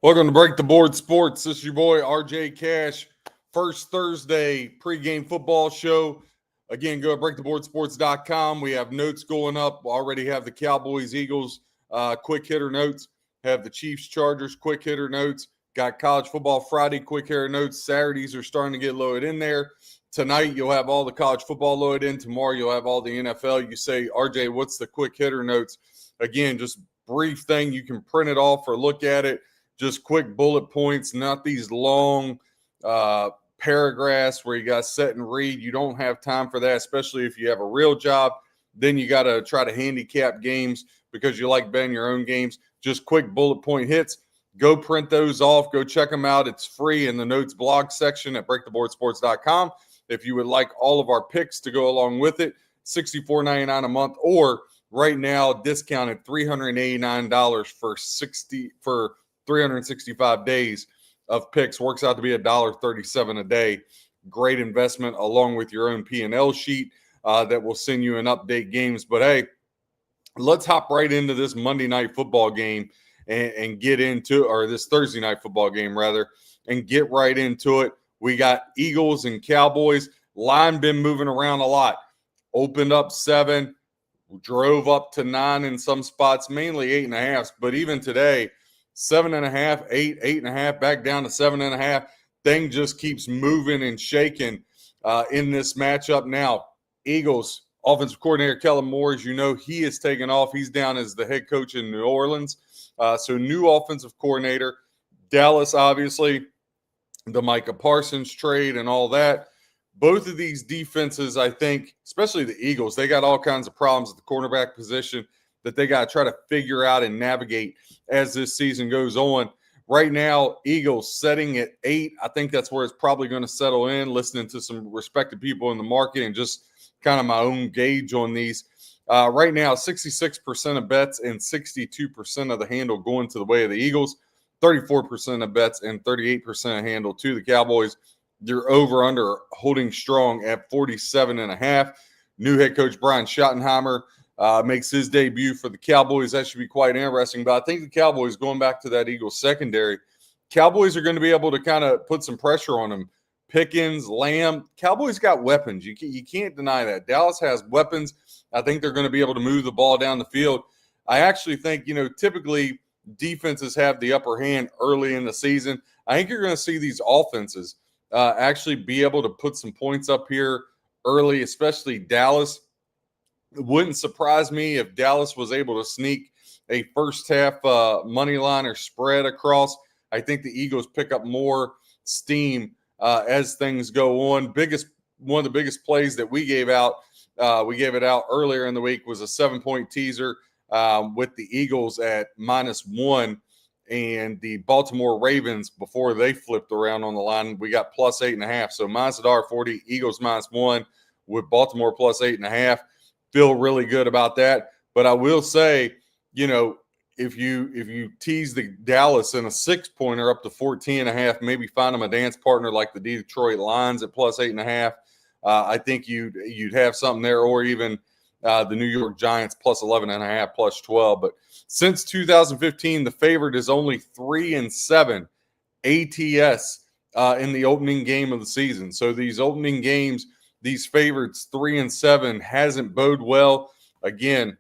Welcome to Break the Board Sports. This is your boy RJ Cash. First Thursday pregame football show. Again, go to breaktheboardsports.com. We have notes going up. Already have the Cowboys, Eagles, quick hitter notes. Have the Chiefs, Chargers, quick hitter notes. Got College Football Friday, quick hitter notes. Saturdays are starting to get loaded in there. Tonight, you'll have all the college football loaded in. Tomorrow, you'll have all the NFL. You say, RJ, what's the quick hitter notes? Again, just brief thing. You can print it off or look at it. Just quick bullet points, not these long paragraphs where you got to sit and read. You don't have time for that, especially if you have a real job. Then you got to try to handicap games because you like betting your own games. Just quick bullet point hits. Go print those off. Go check them out. It's free in the notes blog section at breaktheboardsports.com. If you would like all of our picks to go along with it, $64.99 a month, or right now discounted $389 for 365 days of picks. Works out to be $1.37 a day. Great investment along with your own P&L sheet that will send you an update games. But hey, let's hop right into this Monday night football game and get into, or this Thursday night football game rather, and get right into it. We got Eagles and Cowboys. Line been moving around a lot. Opened up 7, drove up to 9 in some spots, mainly 8.5. But even today, 7.5, 8, 8.5, back down to 7.5. Thing just keeps moving and shaking in this matchup. Now, Eagles offensive coordinator Kellen Moore, as you know, he is taking off. He's down as the head coach in New Orleans. So new offensive coordinator. Dallas, obviously, the Micah Parsons trade and all that. Both of these defenses, I think, especially the Eagles, they got all kinds of problems at the cornerback position that they got to try to figure out and navigate as this season goes on. Right now, Eagles setting at 8. I think that's where it's probably going to settle in, listening to some respected people in the market and just kind of my own gauge on these. Right now, 66% of bets and 62% of the handle going to the way of the Eagles, 34% of bets and 38% of handle to the Cowboys. They're over-under holding strong at 47.5. New head coach Brian Schottenheimer makes his debut for the Cowboys. That should be quite interesting. But I think the Cowboys, going back to that Eagles secondary, Cowboys are going to be able to kind of put some pressure on them. Pickens, Lamb, Cowboys got weapons. You can't deny that. Dallas has weapons. I think they're going to be able to move the ball down the field. I actually think, typically defenses have the upper hand early in the season. I think you're going to see these offenses actually be able to put some points up here early, especially Dallas. It wouldn't surprise me if Dallas was able to sneak a first half money line or spread across. I think the Eagles pick up more steam as things go on. One of the biggest plays that we gave out earlier in the week was a 7-point teaser with the Eagles at -1 and the Baltimore Ravens before they flipped around on the line. We got +8.5. So minus $1.40, Eagles -1 with Baltimore +8.5. Feel really good about that. But I will say, if you tease the Dallas in a 6-pointer up to 14.5, maybe find them a dance partner like the Detroit Lions at +8.5. I think you'd have something there, or even the New York Giants +11.5, +12. But since 2015, the favorite is only 3-7 ATS in the opening game of the season. So these opening games, these favorites 3-7 hasn't bode well. Again,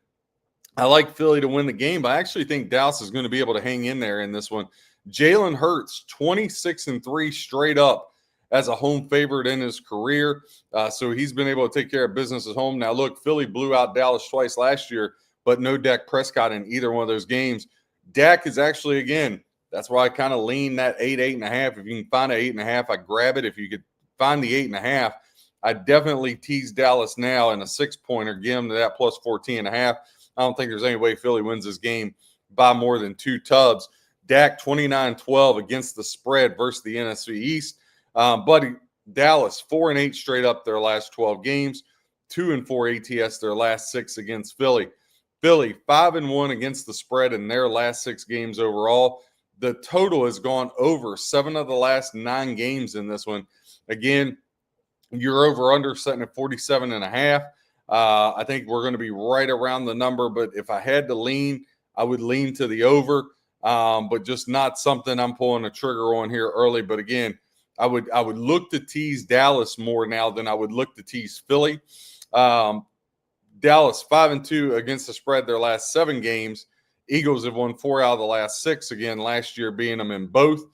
I like Philly to win the game, but I actually think Dallas is going to be able to hang in there in this one. Jalen Hurts, 26-3 straight up as a home favorite in his career. So he's been able to take care of business at home. Now, look, Philly blew out Dallas twice last year, but no Dak Prescott in either one of those games. Dak is actually, again, that's why I kind of lean that 8, 8.5. If you can find an 8.5, I grab it. If you could find the 8.5, I definitely tease Dallas now in a 6-pointer, give them to that +14.5. I don't think there's any way Philly wins this game by more than 2 tubs. Dak 29-12 against the spread versus the NFC East. But Dallas 4-8 straight up their last 12 games, 2-4 ATS their last 6 against Philly. Philly 5-1 against the spread in their last 6 games overall. The total has gone over 7 of the last 9 games in this one. Again, you're over under setting at 47.5. I think we're going to be right around the number, but if I had to lean, I would lean to the over. but just not something I'm pulling a trigger on here early. But again, I would look to tease Dallas more now than I would look to tease Philly. Dallas 5-2 against the spread their last 7 games. Eagles have won 4 out of the last 6, again, last year being them in both.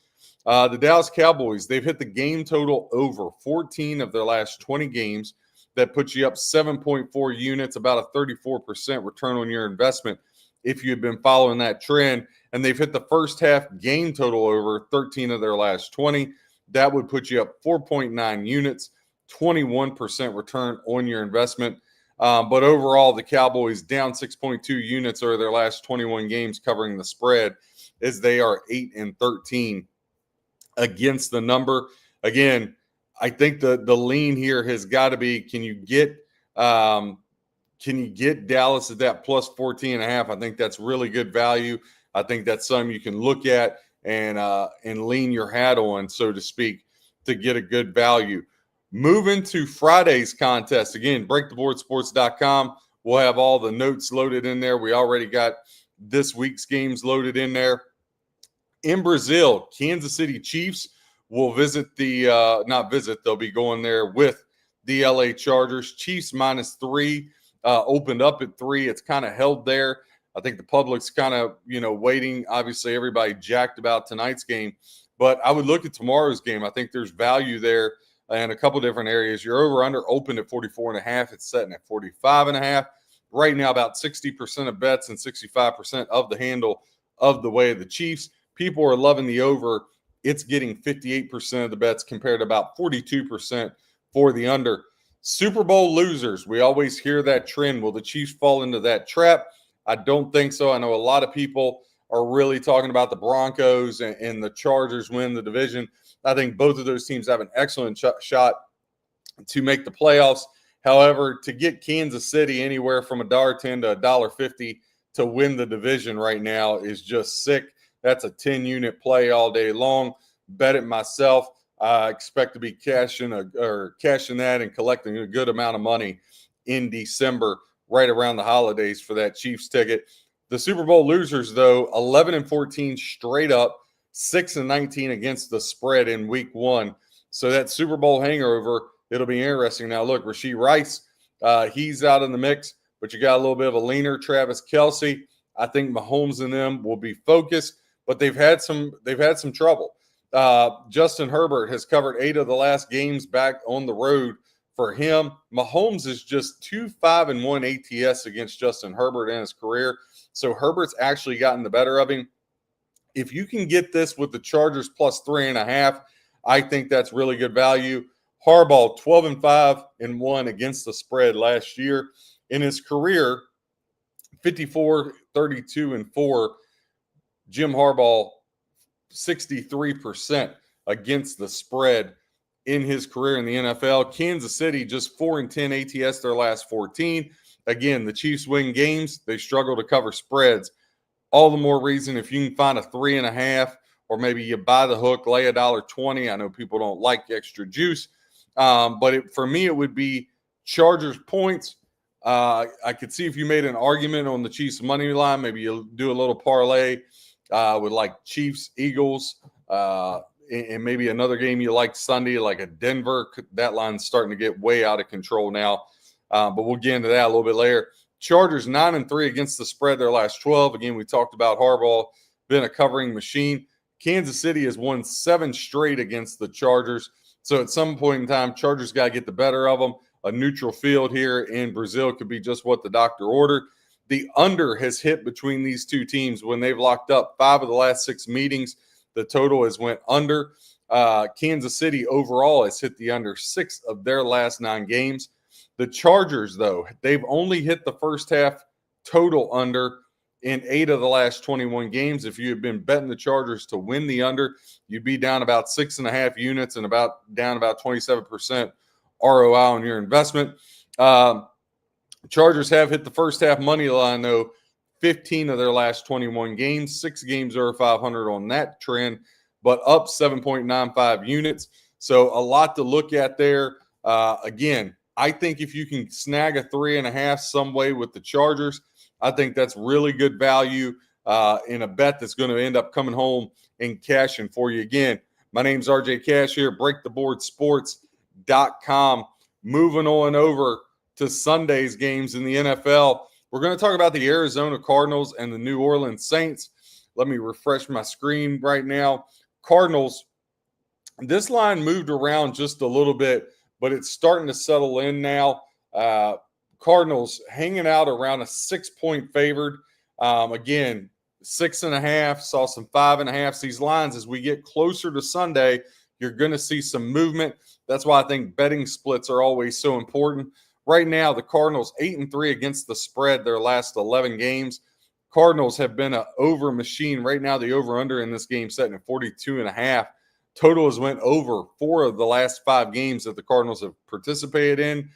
The Dallas Cowboys, they've hit the game total over 14 of their last 20 games. That puts you up 7.4 units, about a 34% return on your investment if you had been following that trend. And they've hit the first half game total over 13 of their last 20. That would put you up 4.9 units, 21% return on your investment. But overall, the Cowboys down 6.2 units over their last 21 games covering the spread, as they are 8-13 against the number. Again, I think the lean here has got to be, can you get Dallas at that plus 14.5? I think that's really good value. I think that's something you can look at and lean your hat on, so to speak, to get a good value. Moving to Friday's contest. Again, breaktheboardsports.com. We'll have all the notes loaded in there. We already got this week's games loaded in there. In Brazil, Kansas City Chiefs will visit they'll be going there with the LA Chargers. Chiefs -3, opened up at 3. It's kind of held there. I think the public's kind of, waiting. Obviously, everybody jacked about tonight's game. But I would look at tomorrow's game. I think there's value there in a couple different areas. Your over-under opened at 44.5. It's setting at 45.5. Right now, about 60% of bets and 65% of the handle of the way of the Chiefs. People are loving the over. It's getting 58% of the bets compared to about 42% for the under. Super Bowl losers. We always hear that trend. Will the Chiefs fall into that trap? I don't think so. I know a lot of people are really talking about the Broncos and the Chargers win the division. I think both of those teams have an excellent shot to make the playoffs. However, to get Kansas City anywhere from $1.10 to $1.50 to win the division right now is just sick. That's a 10-unit play all day long. Bet it myself. I expect to be cashing that and collecting a good amount of money in December, right around the holidays, for that Chiefs ticket. The Super Bowl losers, though, 11-14 straight up, 6-19 against the spread in week 1. So that Super Bowl hangover, it'll be interesting. Now, look, Rashee Rice, he's out in the mix, but you got a little bit of a leaner Travis Kelce. I think Mahomes and them will be focused, but they've had some trouble. Justin Herbert has covered 8 of the last games back on the road for him. Mahomes is just 2-5-1 ATS against Justin Herbert in his career. So Herbert's actually gotten the better of him. If you can get this with the Chargers plus 3.5, I think that's really good value. Harbaugh, 12-5-1 against the spread last year. In his career, 54-32-4. Jim Harbaugh, 63% against the spread in his career in the NFL. Kansas City, just 4-10 ATS their last 14. Again, the Chiefs win games. They struggle to cover spreads. All the more reason, if you can find a 3.5, or maybe you buy the hook, lay $1.20. I know people don't like extra juice. But for me, it would be Chargers points. I could see if you made an argument on the Chiefs money line, maybe you'll do a little parlay with like Chiefs, Eagles, and maybe another game you like Sunday, like a Denver. That line's starting to get way out of control now. But we'll get into that a little bit later. Chargers 9-3 against the spread their last 12. Again, we talked about Harbaugh being a covering machine. Kansas City has won 7 straight against the Chargers. So at some point in time, Chargers got to get the better of them. A neutral field here in Brazil could be just what the doctor ordered. The under has hit between these two teams when they've locked up 5 of the last 6 meetings. The total has went under. Kansas City overall has hit the under 6 of their last 9 games. The Chargers, though, they've only hit the first half total under in 8 of the last 21 games. If you had been betting the Chargers to win the under, you'd be down about 6.5 units and down about 27% ROI on your investment. Chargers have hit the first half money line, though, 15 of their last 21 games. 6 games over 500 on that trend, but up 7.95 units. So a lot to look at there. Again, I think if you can snag a 3.5 some way with the Chargers, I think that's really good value. in a bet that's going to end up coming home and cashing for you. Again, my name's RJ Cash here, breaktheboardsports.com. Moving on over to Sunday's games in the NFL. We're going to talk about the Arizona Cardinals and the New Orleans Saints. Let me refresh my screen right now. Cardinals, this line moved around just a little bit, but it's starting to settle in now. Cardinals hanging out around a 6-point favored. Again, 6.5, saw some 5.5. These lines, as we get closer to Sunday, you're going to see some movement. That's why I think betting splits are always so important. Right now, the Cardinals 8-3 against the spread their last 11 games. Cardinals have been an over machine. Right now, the over-under in this game setting at 42.5. Total has went over 4 of the last 5 games that the Cardinals have participated in.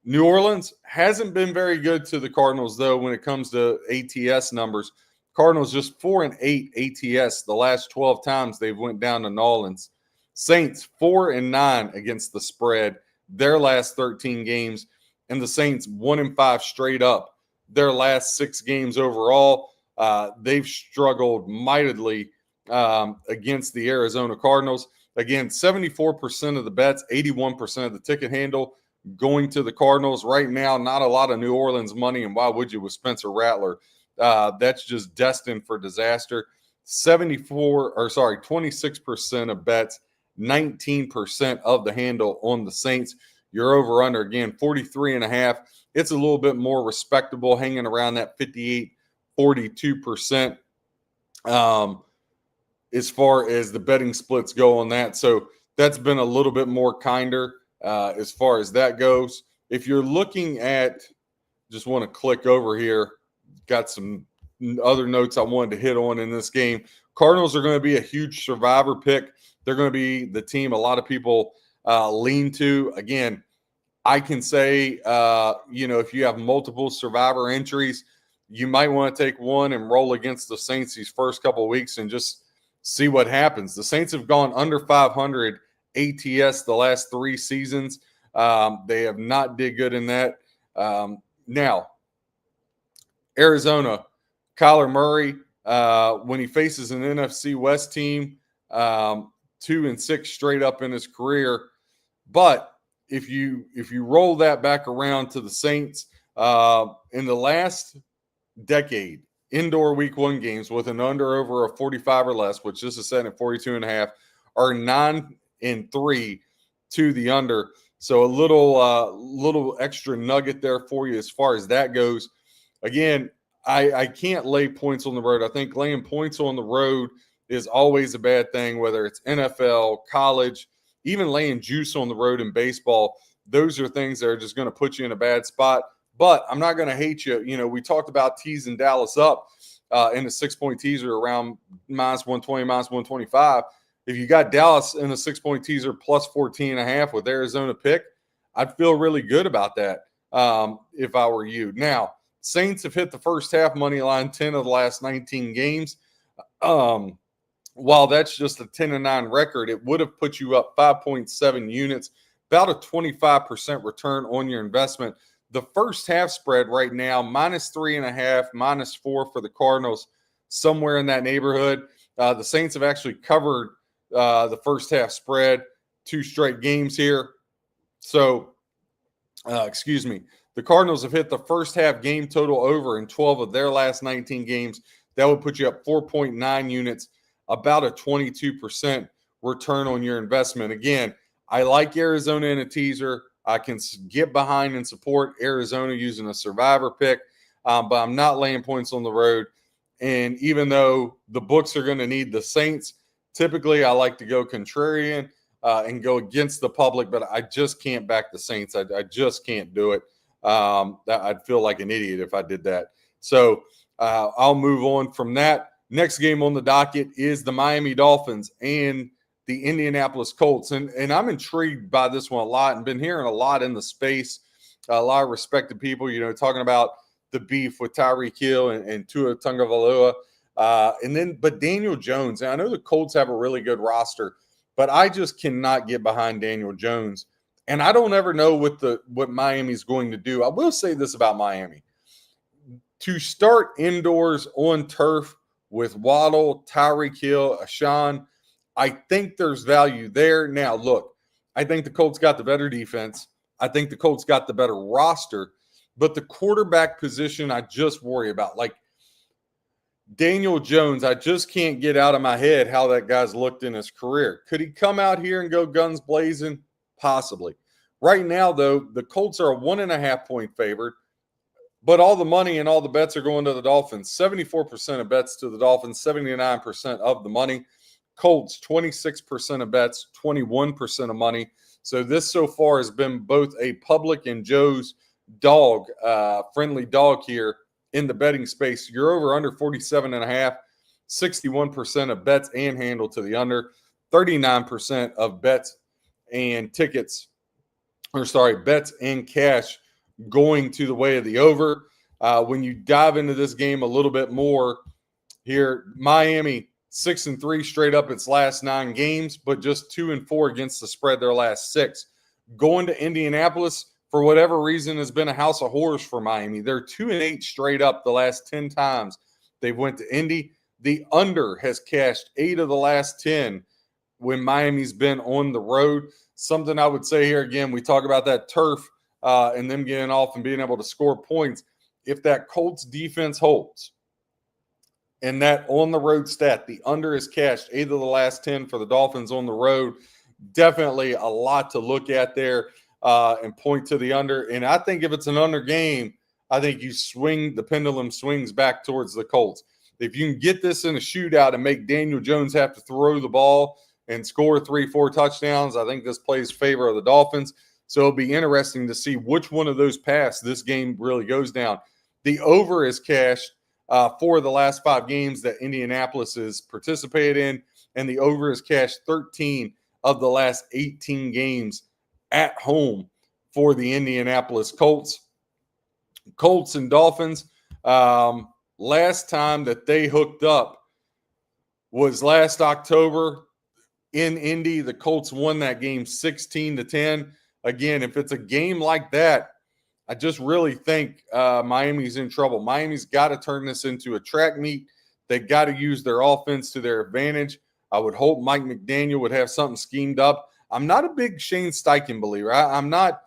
New Orleans hasn't been very good to the Cardinals, though, when it comes to ATS numbers. Cardinals just 4-8 ATS the last 12 times they've went down to New Orleans. Saints 4-9 against the spread their last 13 games, and the Saints 1-5 straight up their last 6 games overall. They've struggled mightily against the Arizona Cardinals. Again, 74% of the bets, 81% of the ticket handle going to the Cardinals. Right now, not a lot of New Orleans money, and why would you with Spencer Rattler? That's just destined for disaster. 26% of bets, 19% of the handle on the Saints. Your over-under, again, 43.5. It's a little bit more respectable, hanging around that 58-42% as far as the betting splits go on that. So that's been a little bit more kinder as far as that goes. If you're looking at, just want to click over here, got some other notes I wanted to hit on in this game. Cardinals are going to be a huge survivor pick. They're going to be the team a lot of people lean to. Again, I can say, if you have multiple survivor entries, you might want to take one and roll against the Saints these first couple of weeks and just see what happens. The Saints have gone under 500 ATS the last 3 seasons. They have not did good in that. Now, Arizona, Kyler Murray, when he faces an NFC West team, 2-6 straight up in his career. But if you roll that back around to the Saints, in the last decade, indoor week 1 games with an under over a 45 or less, which this is set at 42.5, are 9-3 to the under. So a little extra nugget there for you as far as that goes. Again, I can't lay points on the road. I think laying points on the road is always a bad thing, whether it's NFL, college, even laying juice on the road in baseball. Those are things that are just going to put you in a bad spot. But I'm not going to hate you. We talked about teasing Dallas up in the 6-point teaser around -120, -125. If you got Dallas in a 6-point teaser plus 14.5 with Arizona pick, I'd feel really good about that if I were you. Now, Saints have hit the first half money line 10 of the last 19 games. While that's just a 10-9 record, it would have put you up 5.7 units, about a 25% return on your investment. The first half spread right now, -3.5, -4 for the Cardinals, somewhere in that neighborhood. The Saints have actually covered the first half spread 2 straight games here. So, the Cardinals have hit the first half game total over in 12 of their last 19 games. That would put you up 4.9 units, about a 22% return on your investment. Again, I like Arizona in a teaser. I can get behind and support Arizona using a survivor pick, but I'm not laying points on the road. And even though the books are going to need the Saints, typically I like to go contrarian and go against the public, but I just can't back the Saints. I just can't do it. I'd feel like an idiot if I did that. So I'll move on from that. Next game on the docket is the Miami Dolphins and the Indianapolis Colts. And I'm intrigued by this one a lot and been hearing a lot in the space, a lot of respected people, talking about the beef with Tyreek Hill and Tua Tagovailoa. But Daniel Jones, and I know the Colts have a really good roster, but I just cannot get behind Daniel Jones. And I don't ever know what Miami's going to do. I will say this about Miami. To start indoors on turf with Waddle, Tyreek Hill, Ashawn, I think there's value there. Now, look, I think the Colts got the better defense. I think the Colts got the better roster. But the quarterback position, I just worry about. Like Daniel Jones, I just can't get out of my head how that guy's looked in his career. Could he come out here and go guns blazing? Possibly. Right now, though, the Colts are a 1.5-point favorite. But all the money and all the bets are going to the Dolphins. 74% of bets to the Dolphins, 79% of the money. Colts, 26% of bets, 21% of money. So this so far has been both a public and Joe's dog, friendly dog here in the betting space. You're over under 47.5, 61% of bets and handle to the under, 39% of bets and bets and cash going to the way of the over. When you dive into this game a little bit more here, Miami 6-3 straight up its last 9 games, but just 2-4 against the spread their last 6. Going to Indianapolis, for whatever reason, has been a house of horrors for Miami. They're 2-8 straight up the last 10 times they've went to Indy. The under has cashed 8 of the last 10 when Miami's been on the road. Something I would say here again, we talk about that turf and them getting off and being able to score points. If that Colts defense holds and that on the road stat, the under is cashed 8 of the last 10 for the Dolphins on the road, definitely a lot to look at there and point to the under. And I think if it's an under game, I think the pendulum swings back towards the Colts. If you can get this in a shootout and make Daniel Jones have to throw the ball and score 3-4 touchdowns, I think this plays favor of the Dolphins. So it'll be interesting to see which one of those paths this game really goes down. The over is cashed for the last 5 games that Indianapolis has participated in, and the over is cashed 13 of the last 18 games at home for the Indianapolis Colts. Colts and Dolphins, last time that they hooked up was last October in Indy. The Colts won that game 16-10. Again, if it's a game like that, I just really think Miami's in trouble. Miami's got to turn this into a track meet. They got to use their offense to their advantage. I would hope Mike McDaniel would have something schemed up. I'm not a big Shane Steichen believer. I'm not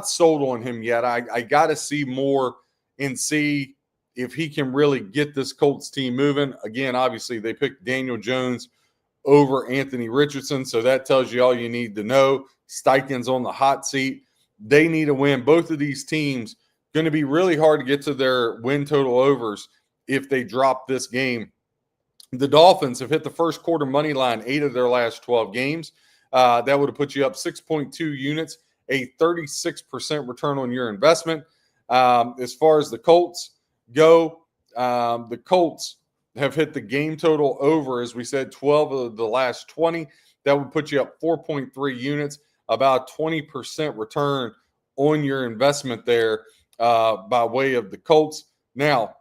sold on him yet. I got to see more and see if he can really get this Colts team moving. Again, obviously, they picked Daniel Jones over Anthony Richardson, so that tells you all you need to know. Steichen's on the hot seat. They need a win. Both of these teams going to be really hard to get to their win total overs if they drop this game. The Dolphins have hit the first quarter money line 8 of their last 12 games. That would have put you up 6.2 units, a 36% return on your investment. As far as the Colts go, the Colts have hit the game total over, as we said, 12 of the last 20. That would put you up 4.3 units, about 20% return on your investment there by way of the Colts. Now,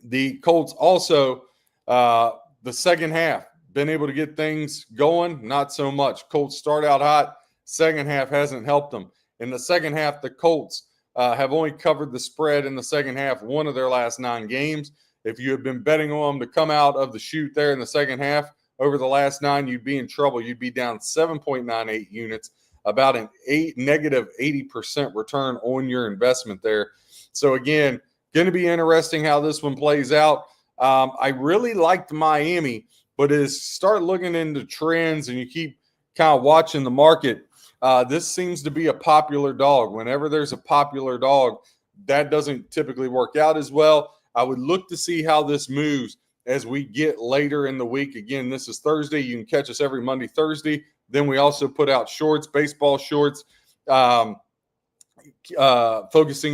the Colts also, the second half, been able to get things going, not so much. Colts start out hot. Second half hasn't helped them. In the second half, the Colts have only covered the spread in the second half 1 of their last 9 games. If you had been betting on them to come out of the chute there in the second half over the last 9, you'd be in trouble. You'd be down 7.98 units, about an negative 80% return on your investment there. So, again, going to be interesting how this one plays out. I really liked Miami, but as start looking into trends and you keep kind of watching the market, this seems to be a popular dog. Whenever there's a popular dog, that doesn't typically work out as well. I would look to see how this moves as we get later in the week. Again, this is Thursday. You can catch us every Monday, Thursday. Then we also put out shorts, baseball shorts, focusing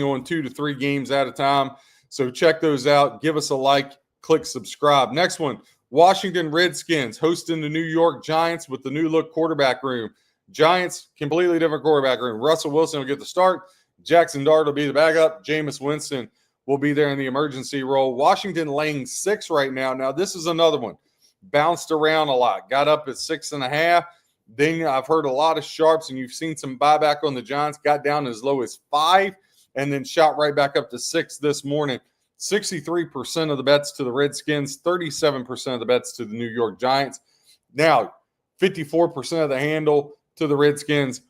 on 2 to 3 games at a time. So check those out. Give us a like, click subscribe. Next one, Washington Redskins hosting the New York Giants with the new look quarterback room. Giants, completely different quarterback room. Russell Wilson will get the start. Jackson Dart will be the backup. Jameis Winston will be there in the emergency role. Washington laying 6 right now. Now, this is another one. Bounced around a lot. Got up at 6.5. Then I've heard a lot of sharps, and you've seen some buyback on the Giants. Got down as low as 5, and then shot right back up to 6 this morning. 63% of the bets to the Redskins, 37% of the bets to the New York Giants. Now, 54% of the handle to the Redskins,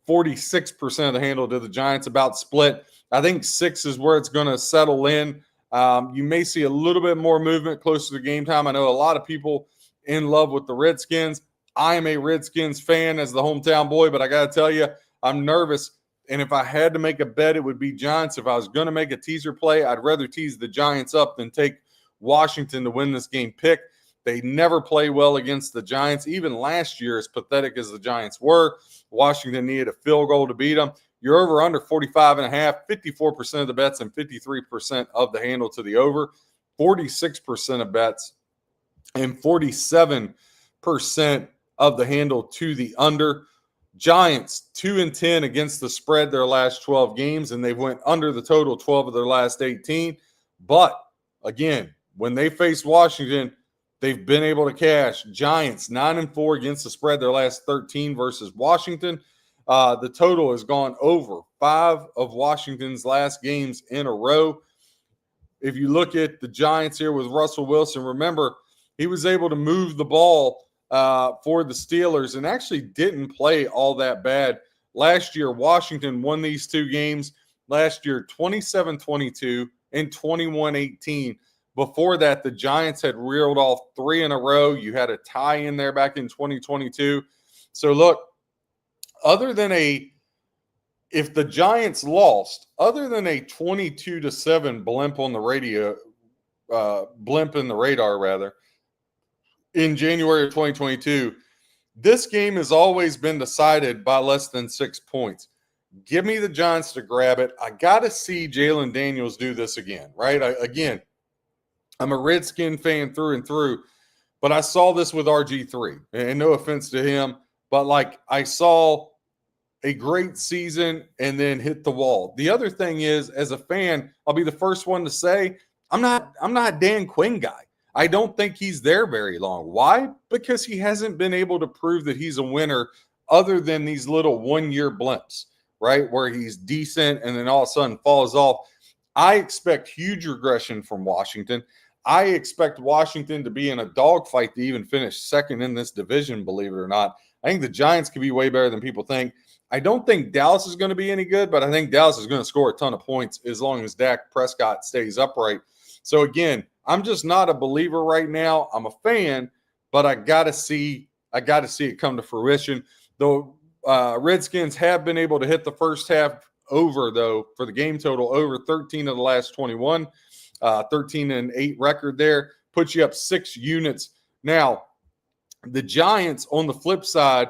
46% of the handle to the Giants, about split. I think 6 is where it's going to settle in. You may see a little bit more movement closer to game time. I know a lot of people in love with the Redskins. I am a Redskins fan as the hometown boy, but I got to tell you, I'm nervous. And if I had to make a bet, it would be Giants. If I was going to make a teaser play, I'd rather tease the Giants up than take Washington to win this game pick. They never play well against the Giants. Even last year, as pathetic as the Giants were, Washington needed a field goal to beat them. You're over under 45.5, 54% of the bets and 53% of the handle to the over, 46% of bets and 47% of the handle to the under. Giants 2-10 against the spread their last 12 games, and they've went under the total 12 of their last 18. But again, when they face Washington, they've been able to cash. Giants 9-4 against the spread their last 13 versus Washington. The total has gone over 5 of Washington's last games in a row. If you look at the Giants here with Russell Wilson, remember, he was able to move the ball for the Steelers and actually didn't play all that bad. Last year, Washington won these 2 games. Last year, 27-22 and 21-18. Before that, the Giants had reeled off 3 in a row. You had a tie in there back in 2022. So look, if the Giants lost, other than a 22-7 blimp on the blimp in the radar rather, in January of 2022, this game has always been decided by less than 6 points. Give me the Giants to grab it. I got to see Jalen Daniels do this again, right? I'm a Redskin fan through and through, but I saw this with RG3, and no offense to him, but I saw a great season and then hit the wall. The other thing is, as a fan, I'll be the first one to say, I'm not a Dan Quinn guy. I don't think he's there very long. Why? Because he hasn't been able to prove that he's a winner other than these little one-year blimps, right, where he's decent and then all of a sudden falls off. I expect huge regression from Washington. I expect Washington to be in a dogfight to even finish second in this division, believe it or not. I think the Giants could be way better than people think. I don't think Dallas is going to be any good, but I think Dallas is going to score a ton of points as long as Dak Prescott stays upright. So, again, I'm just not a believer right now. I'm a fan, but I got to see it come to fruition. The Redskins have been able to hit the first half over, though, for the game total, over 13 of the last 21, 13-8 record there, puts you up 6 units. Now, the Giants, on the flip side,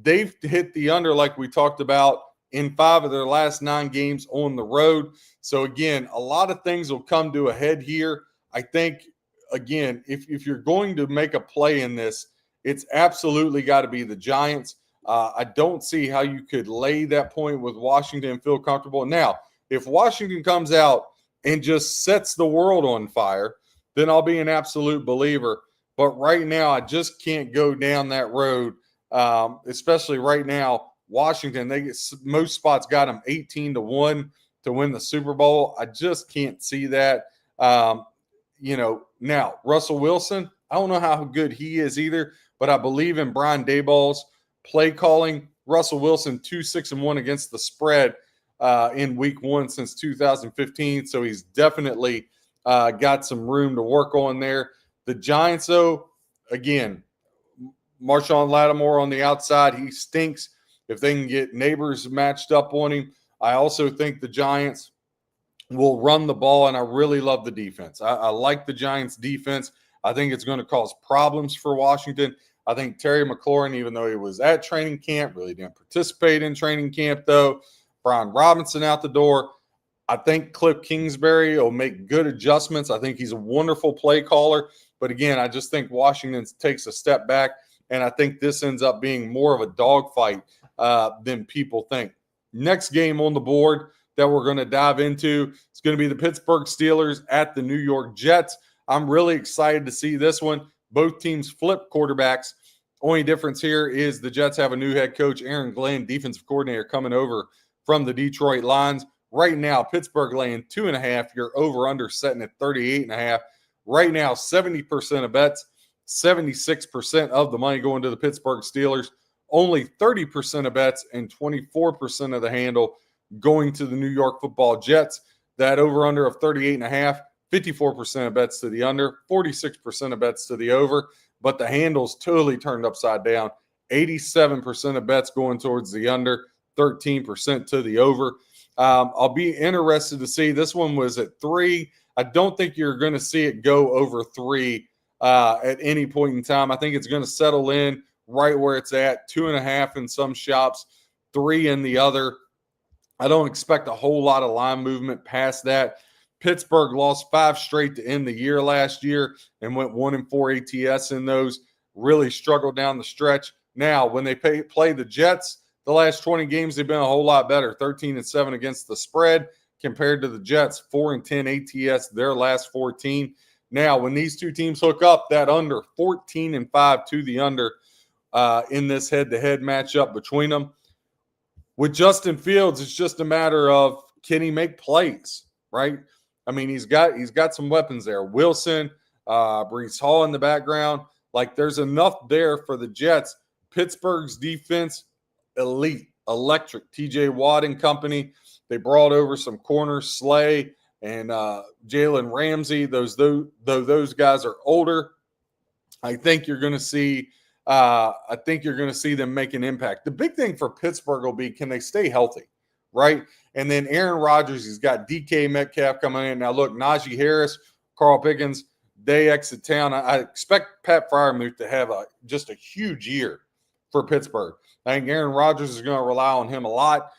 they've hit the under like we talked about in 5 of their last 9 games on the road. So, again, a lot of things will come to a head here. I think, again, if you're going to make a play in this, it's absolutely got to be the Giants. I don't see how you could lay that point with Washington and feel comfortable. Now, if Washington comes out and just sets the world on fire, then I'll be an absolute believer. But right now, I just can't go down that road, especially right now. Washington, most spots got them 18-1 to win the Super Bowl. I just can't see that. Now, Russell Wilson, I don't know how good he is either, but I believe in Brian Daboll's play calling. Russell Wilson 2-6-1 against the spread in week 1 since 2015, so he's definitely got some room to work on there. The Giants, though, again, Marshawn Lattimore on the outside, he stinks. If they can get neighbors matched up on him, I also think the Giants will run the ball, and I really love the defense. I like the Giants' defense. I think it's going to cause problems for Washington. I think Terry McLaurin, even though he was at training camp, really didn't participate in training camp, though. Brian Robinson out the door. I think Cliff Kingsbury will make good adjustments. I think he's a wonderful play caller. But, again, I just think Washington takes a step back, and I think this ends up being more of a dogfight than people think. Next game on the board that we're going to dive into, it's going to be the Pittsburgh Steelers at the New York Jets. I'm really excited to see this one. Both teams flip quarterbacks. Only difference here is the Jets have a new head coach, Aaron Glenn, defensive coordinator, coming over from the Detroit Lions. Right now, Pittsburgh laying 2.5. Your over-under setting at 38.5. Right now, 70% of bets, 76% of the money going to the Pittsburgh Steelers. Only 30% of bets and 24% of the handle going to the New York Football Jets. That over-under of 38.5, 54% of bets to the under, 46% of bets to the over. But the handle's totally turned upside down. 87% of bets going towards the under, 13% to the over. I'll be interested to see. This one was at 3. I don't think you're going to see it go over 3 at any point in time. I think it's going to settle in right where it's at, 2.5 in some shops, 3 in the other. I don't expect a whole lot of line movement past that. Pittsburgh lost 5 straight to end the year last year and went 1-4 ATS in those. Really struggled down the stretch. Now, when they play the Jets, the last 20 games, they've been a whole lot better. 13-7 against the spread compared to the Jets, 4-10 ATS, their last 14. Now, when these two teams hook up, that under, 14-5 to the under in this head-to-head matchup between them. With Justin Fields, it's just a matter of, can he make plays, right? I mean, he's got some weapons there. Wilson, Breece Hall in the background. Like, there's enough there for the Jets. Pittsburgh's defense, elite, electric. TJ Watt and company. They brought over some corners, Slay and Jalen Ramsey. Those guys are older. I think you're going to see. I think you're going to see them make an impact. The big thing for Pittsburgh will be, can they stay healthy, right? And then Aaron Rodgers, he's got DK Metcalf coming in. Now, look, Najee Harris, Carl Pickens, they exit town. I expect Pat Freiermuth to have just a huge year for Pittsburgh. I think Aaron Rodgers is going to rely on him a lot.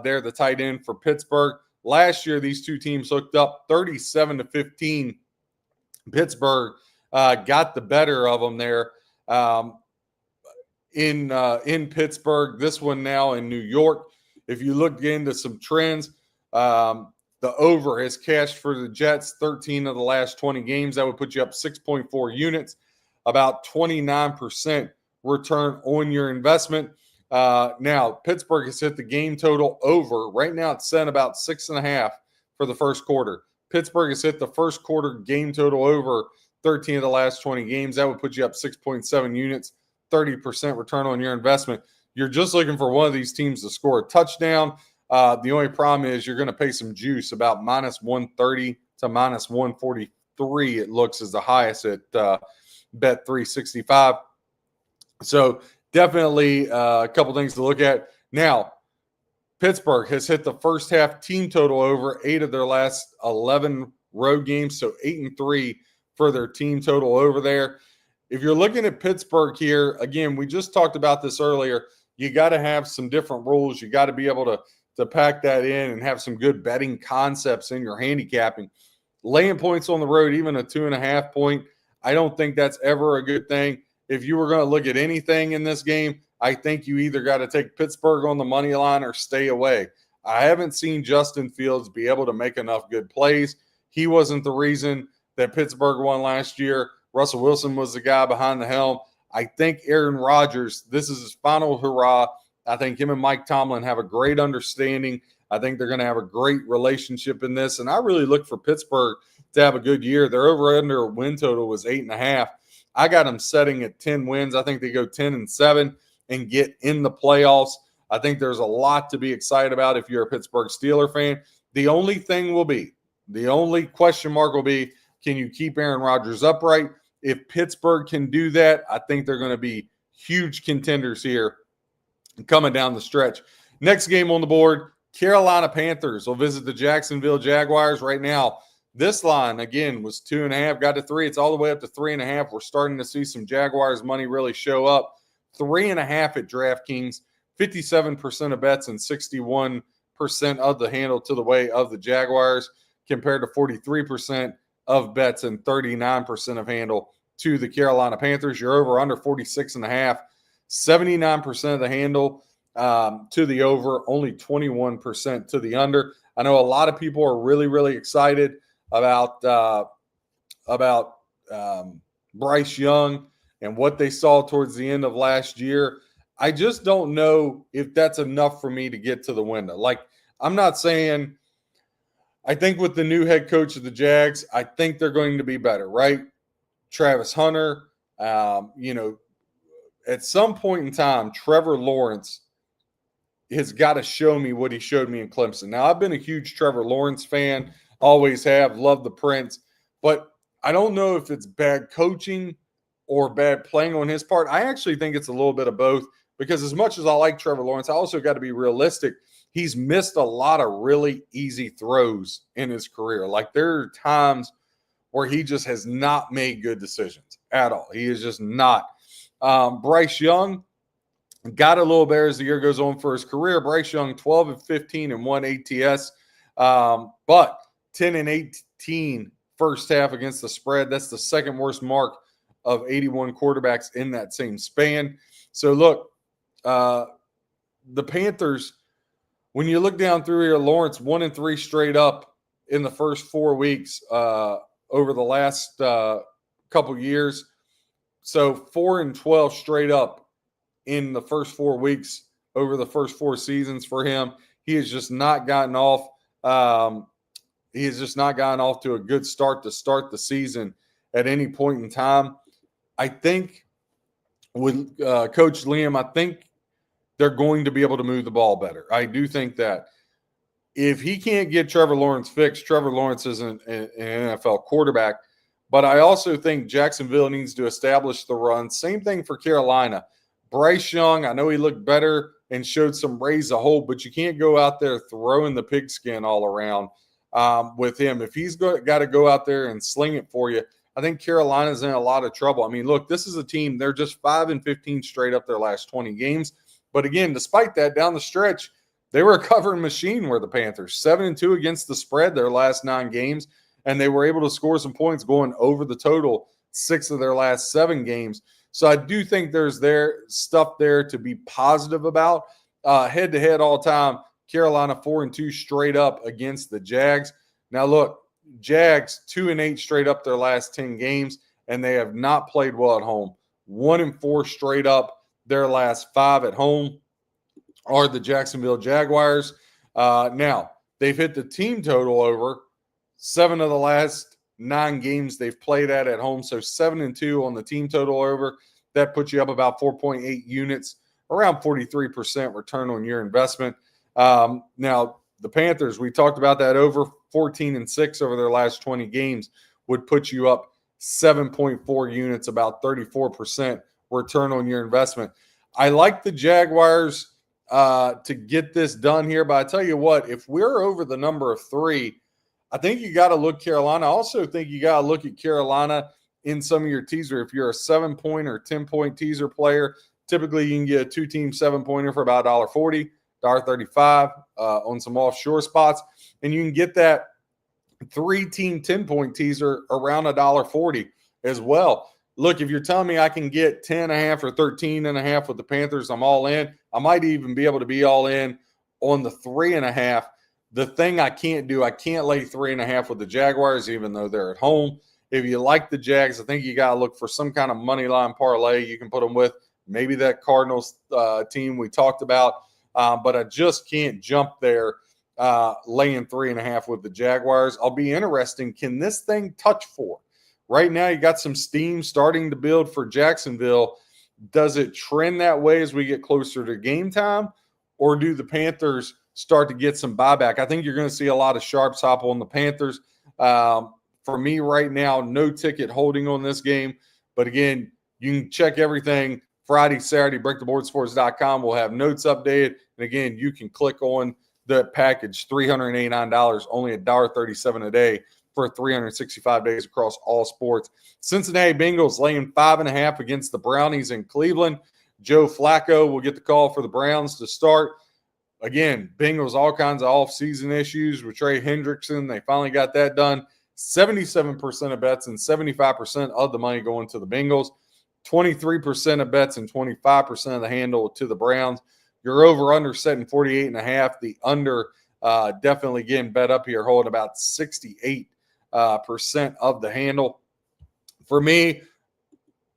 They're the tight end for Pittsburgh. Last year, these two teams hooked up 37-15. Pittsburgh got the better of them there in Pittsburgh. This one now in New York. If you look into some trends, the over has cashed for the Jets 13 of the last 20 games. That would put you up 6.4 units, about 29% return on your investment. Now, Pittsburgh has hit the game total over. Right now, it's set about 6.5 for the first quarter. Pittsburgh has hit the first quarter game total over 13 of the last 20 games. That would put you up 6.7 units, 30% return on your investment. You're just looking for one of these teams to score a touchdown. The only problem is you're going to pay some juice, about minus 130 to minus 143. It looks as the highest at Bet 365. So definitely a couple things to look at. Now, Pittsburgh has hit the first half team total over 8 of their last 11 road games, so 8-3 for their team total over there. If you're looking at Pittsburgh here, again, we just talked about this earlier. You got to have some different rules. You got to be able to pack that in and have some good betting concepts in your handicapping. Laying points on the road, even a 2.5 point, I don't think that's ever a good thing. If you were going to look at anything in this game, I think you either got to take Pittsburgh on the money line or stay away. I haven't seen Justin Fields be able to make enough good plays. He wasn't the reason that Pittsburgh won last year. Russell Wilson was the guy behind the helm. I think Aaron Rodgers, this is his final hurrah. I think him and Mike Tomlin have a great understanding. I think they're going to have a great relationship in this. And I really look for Pittsburgh to have a good year. Their over-under win total was 8.5. I got them setting at 10 wins. I think they go 10-7 and get in the playoffs. I think there's a lot to be excited about if you're a Pittsburgh Steeler fan. The only question mark will be, can you keep Aaron Rodgers upright? If Pittsburgh can do that, I think they're going to be huge contenders here coming down the stretch. Next game on the board, Carolina Panthers will visit the Jacksonville Jaguars. Right now, this line, again, was 2.5, got to 3. It's all the way up to 3.5. We're starting to see some Jaguars money really show up. 3.5 at DraftKings, 57% of bets and 61% of the handle to the way of the Jaguars, compared to 43% of bets and 39% of handle to the Carolina Panthers. You're over under 46.5, 79% of the handle to the over, only 21% to the under. I know a lot of people are really, really excited about Bryce Young and what they saw towards the end of last year. I just don't know if that's enough for me to get to the window. Like, I'm not saying I think with the new head coach of the Jags, I think they're going to be better, right? Travis Hunter, at some point in time, Trevor Lawrence has got to show me what he showed me in Clemson. Now, I've been a huge Trevor Lawrence fan, always have, love the Prince, but I don't know if it's bad coaching or bad playing on his part. I actually think it's a little bit of both, because as much as I like Trevor Lawrence, I also got to be realistic. He's missed a lot of really easy throws in his career. Like, there are times where he just has not made good decisions at all. He is just not. Bryce Young got a little better as the year goes on for his career. Bryce Young, 12-15 and 1 ATS, but 10-18 first half against the spread. That's the second worst mark of 81 quarterbacks in that same span. So, look, the Panthers, when you look down through here, Lawrence 1-3 straight up in the first 4 weeks over the last couple years. So 4-12 straight up in the first 4 weeks over the first 4 seasons for him. He has just not gotten off. He has just not gotten off to a good start to start the season at any point in time. I think with Coach Liam, I think they're going to be able to move the ball better. I do think that if he can't get Trevor Lawrence fixed, Trevor Lawrence isn't an NFL quarterback. But I also think Jacksonville needs to establish the run. Same thing for Carolina. Bryce Young, I know he looked better and showed some raise a hold, but you can't go out there throwing the pigskin all around with him. If he's got to go out there and sling it for you, I think Carolina's in a lot of trouble. I mean, look, this is a team, they're just 5-15 straight up their last 20 games. But again, despite that, down the stretch, they were a covering machine where the Panthers, 7-2 against the spread their last 9 games, and they were able to score some points going over the total 6 of their last 7 games. So I do think there's stuff there to be positive about. Head-to-head all-time, Carolina 4-2 straight up against the Jags. Now, look, Jags 2-8 straight up their last 10 games, and they have not played well at home. 1-4 straight up their last 5 at home are the Jacksonville Jaguars. Now, they've hit the team total over 7 of the last 9 games they've played at home. So 7-2 on the team total over. That puts you up about 4.8 units, around 43% return on your investment. Now, the Panthers, we talked about that over 14-6 over their last 20 games would put you up 7.4 units, about 34% return on your investment. I like the Jaguars to get this done here, but I tell you what, if we're over the number of 3, I think you got to look Carolina. I also think you got to look at Carolina in some of your teaser. If you're a 7-point or 10-point teaser player, typically you can get a 2-team 7-pointer for about $1.40, $1.35 on some offshore spots, and you can get that 3-team 10-point teaser around $1.40 as well. Look, if you're telling me I can get 10.5 or 13.5 with the Panthers, I'm all in. I might even be able to be all in on the 3.5. The thing I can't do, I can't lay 3.5 with the Jaguars, even though they're at home. If you like the Jags, I think you got to look for some kind of money line parlay you can put them with. Maybe that Cardinals team we talked about. But I just can't jump there laying 3.5 with the Jaguars. I'll be interesting. Can this thing touch 4? Right now, you got some steam starting to build for Jacksonville. Does it trend that way as we get closer to game time? Or do the Panthers start to get some buyback? I think you're going to see a lot of sharps hop on the Panthers. For me right now, no ticket holding on this game. But again, you can check everything Friday, Saturday, breaktheboardsports.com. We'll have notes updated. And again, you can click on the package, $389, only $1.37 a day for 365 days across all sports. Cincinnati Bengals laying 5.5 against the Brownies in Cleveland. Joe Flacco will get the call for the Browns to start. Again, Bengals, all kinds of off-season issues with Trey Hendrickson. They finally got that done. 77% of bets and 75% of the money going to the Bengals. 23% of bets and 25% of the handle to the Browns. Your over-under setting 48.5. The under definitely getting bet up here, holding about 68% of the handle. For me,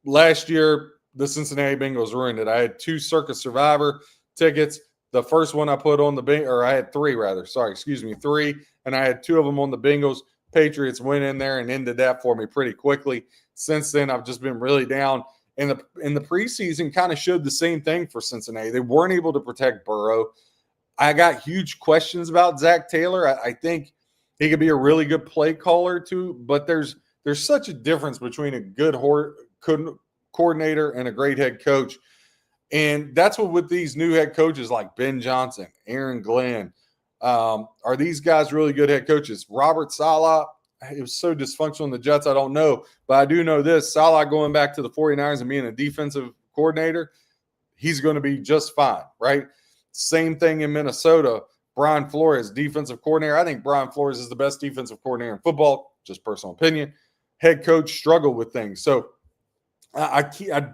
last year, the Cincinnati Bengals ruined it. I had 2 Circus Survivor tickets. The first one I put on the Bengals, or I had three rather. Sorry, excuse me, three, and I had two of them on the Bengals. Patriots went in there and ended that for me pretty quickly. Since then, I've just been really down. And in the preseason, kind of showed the same thing for Cincinnati. They weren't able to protect Burrow. I got huge questions about Zach Taylor. I think he could be a really good play caller too, but there's such a difference between a good coordinator and a great head coach. And that's what with these new head coaches like Ben Johnson, Aaron Glenn, are these guys really good head coaches? Robert Saleh, it was so dysfunctional in the Jets, I don't know. But I do know this, Saleh going back to the 49ers and being a defensive coordinator, he's going to be just fine, right? Same thing in Minnesota. Brian Flores, defensive coordinator. I think Brian Flores is the best defensive coordinator in football, just personal opinion. Head coach struggled with things. So I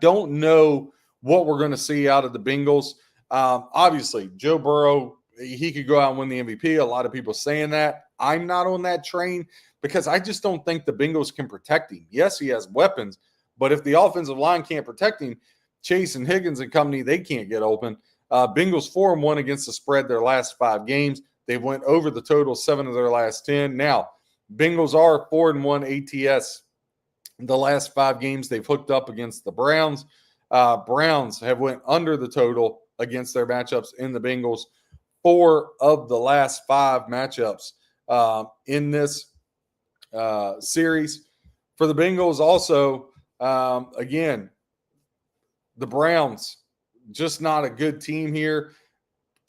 don't know what we're going to see out of the Bengals. Obviously, Joe Burrow, he could go out and win the MVP. A lot of people saying that. I'm not on that train because I just don't think the Bengals can protect him. Yes, he has weapons, but if the offensive line can't protect him, Chase and Higgins and company, they can't get open. Bengals 4-1 against the spread their last 5 games. They went over the total 7 of their last 10. Now, Bengals are 4-1 ATS. The last 5 games they've hooked up against the Browns. Browns have went under the total against their matchups in the Bengals. 4 of the last 5 matchups in this series. For the Bengals also, again, the Browns, just not a good team here.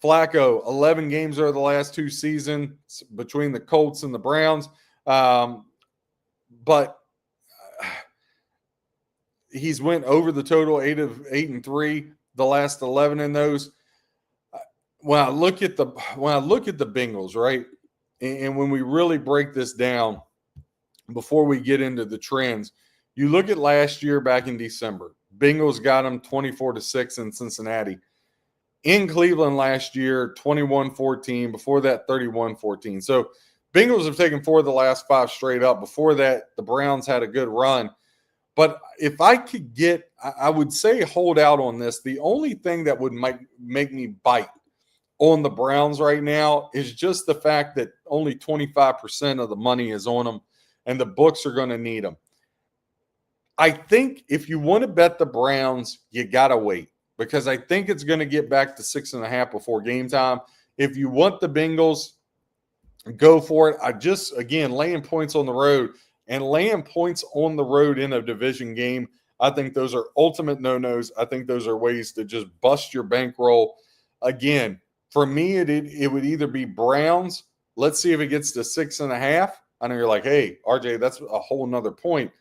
Flacco, 11 games over the last 2 seasons between the Colts and the Browns. But he's went over the total 8-3, the last 11 in those. When I look at the Bengals, right, and when we really break this down before we get into the trends, you look at last year back in December. Bengals got them 24-6 in Cincinnati. In Cleveland last year, 21-14. Before that, 31-14. So Bengals have taken 4 of the last 5 straight up. Before that, the Browns had a good run. But if I could get, I would say hold out on this. The only thing that would make me bite on the Browns right now is just the fact that only 25% of the money is on them, and the books are going to need them. I think if you want to bet the Browns, you got to wait because I think it's going to get back to 6.5 before game time. If you want the Bengals, go for it. I just, again, laying points on the road and laying points on the road in a division game, I think those are ultimate no-nos. I think those are ways to just bust your bankroll. Again, for me, it would either be Browns. Let's see if it gets to 6.5. I know you're like, hey, RJ, that's a whole nother point.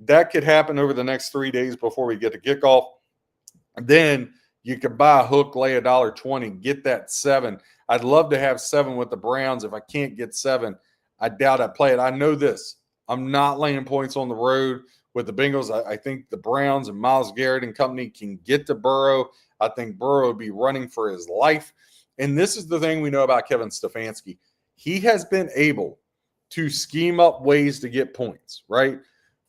That could happen over the next 3 days before we get to kickoff. Then you could buy a hook, lay $1.20, get that 7. I'd love to have 7 with the Browns. If I can't get 7, I doubt I'd play it. I know this. I'm not laying points on the road with the Bengals. I think the Browns and Myles Garrett and company can get to Burrow. I think Burrow would be running for his life. And this is the thing we know about Kevin Stefanski. He has been able to scheme up ways to get points, right?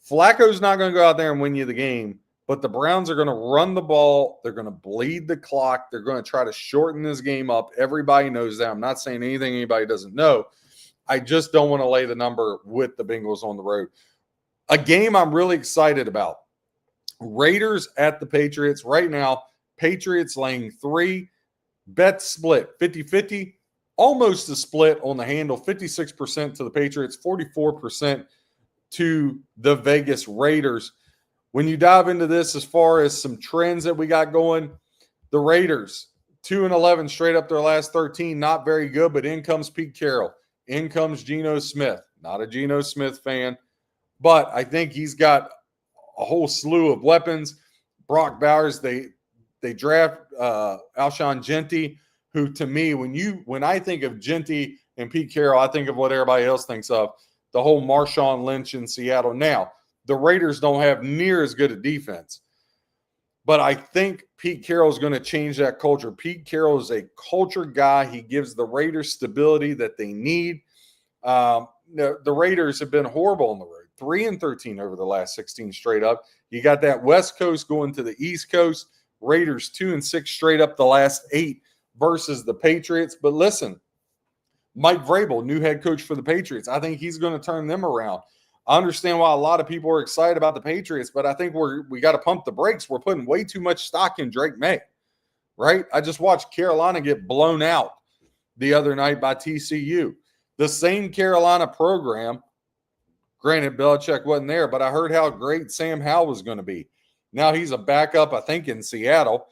Flacco's not going to go out there and win you the game, but the Browns are going to run the ball. They're going to bleed the clock. They're going to try to shorten this game up. Everybody knows that. I'm not saying anything anybody doesn't know. I just don't want to lay the number with the Bengals on the road. A game I'm really excited about. Raiders at the Patriots. Right now, Patriots laying 3. Bet split, 50-50. Almost a split on the handle. 56% to the Patriots, 44% to the Vegas Raiders. When you dive into this, as far as some trends that we got going, the Raiders, 2-11 straight up their last 13, not very good, but in comes Pete Carroll. In comes Geno Smith. Not a Geno Smith fan, but I think he's got a whole slew of weapons. Brock Bowers, they draft Alshon Jeffrey, who to me, when I think of Jeffrey and Pete Carroll, I think of what everybody else thinks of, the whole Marshawn Lynch in Seattle. Now, the Raiders don't have near as good a defense, but I think Pete Carroll is going to change that culture. Pete Carroll is a culture guy. He gives the Raiders stability that they need. The Raiders have been horrible on the road, 3-13 over the last 16 straight up. You got that West Coast going to the East Coast. Raiders 2-6 straight up the last 8 versus the Patriots. But listen, Mike Vrabel, new head coach for the Patriots, I think he's going to turn them around. I understand why a lot of people are excited about the Patriots, but I think we got to pump the brakes. We're putting way too much stock in Drake May, right? I just watched Carolina get blown out the other night by TCU. The same Carolina program, granted, Belichick wasn't there, but I heard how great Sam Howell was going to be. Now he's a backup, I think, in Seattle.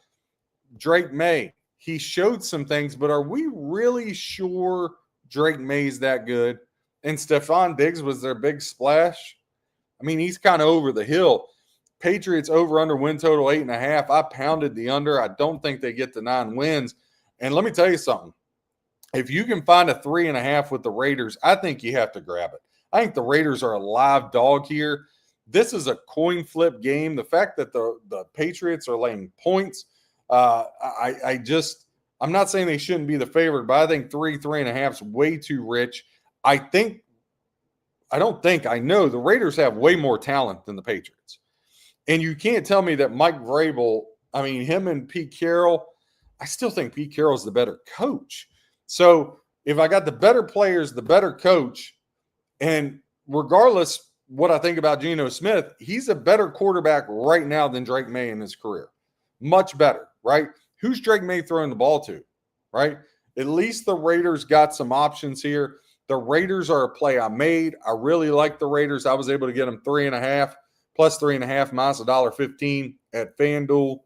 Drake May, he showed some things, but are we really sure Drake May's that good? And Stephon Diggs was their big splash. I mean, he's kind of over the hill. Patriots over under win total 8.5. I pounded the under. I don't think they get to 9 wins. And let me tell you something. If you can find a 3.5 with the Raiders, I think you have to grab it. I think the Raiders are a live dog here. This is a coin flip game. The fact that the Patriots are laying points, I'm not saying they shouldn't be the favorite, but I think 3.5 is way too rich. I know the Raiders have way more talent than the Patriots. And you can't tell me that Mike Vrabel, I mean, him and Pete Carroll, I still think Pete Carroll's the better coach. So if I got the better players, the better coach, and regardless what I think about Geno Smith, he's a better quarterback right now than Drake May in his career. Much better, right? Who's Drake May throwing the ball to, right? At least the Raiders got some options here. The Raiders are a play I made. I really like the Raiders. I was able to get them 3.5 plus 3.5 minus $1.15 at FanDuel.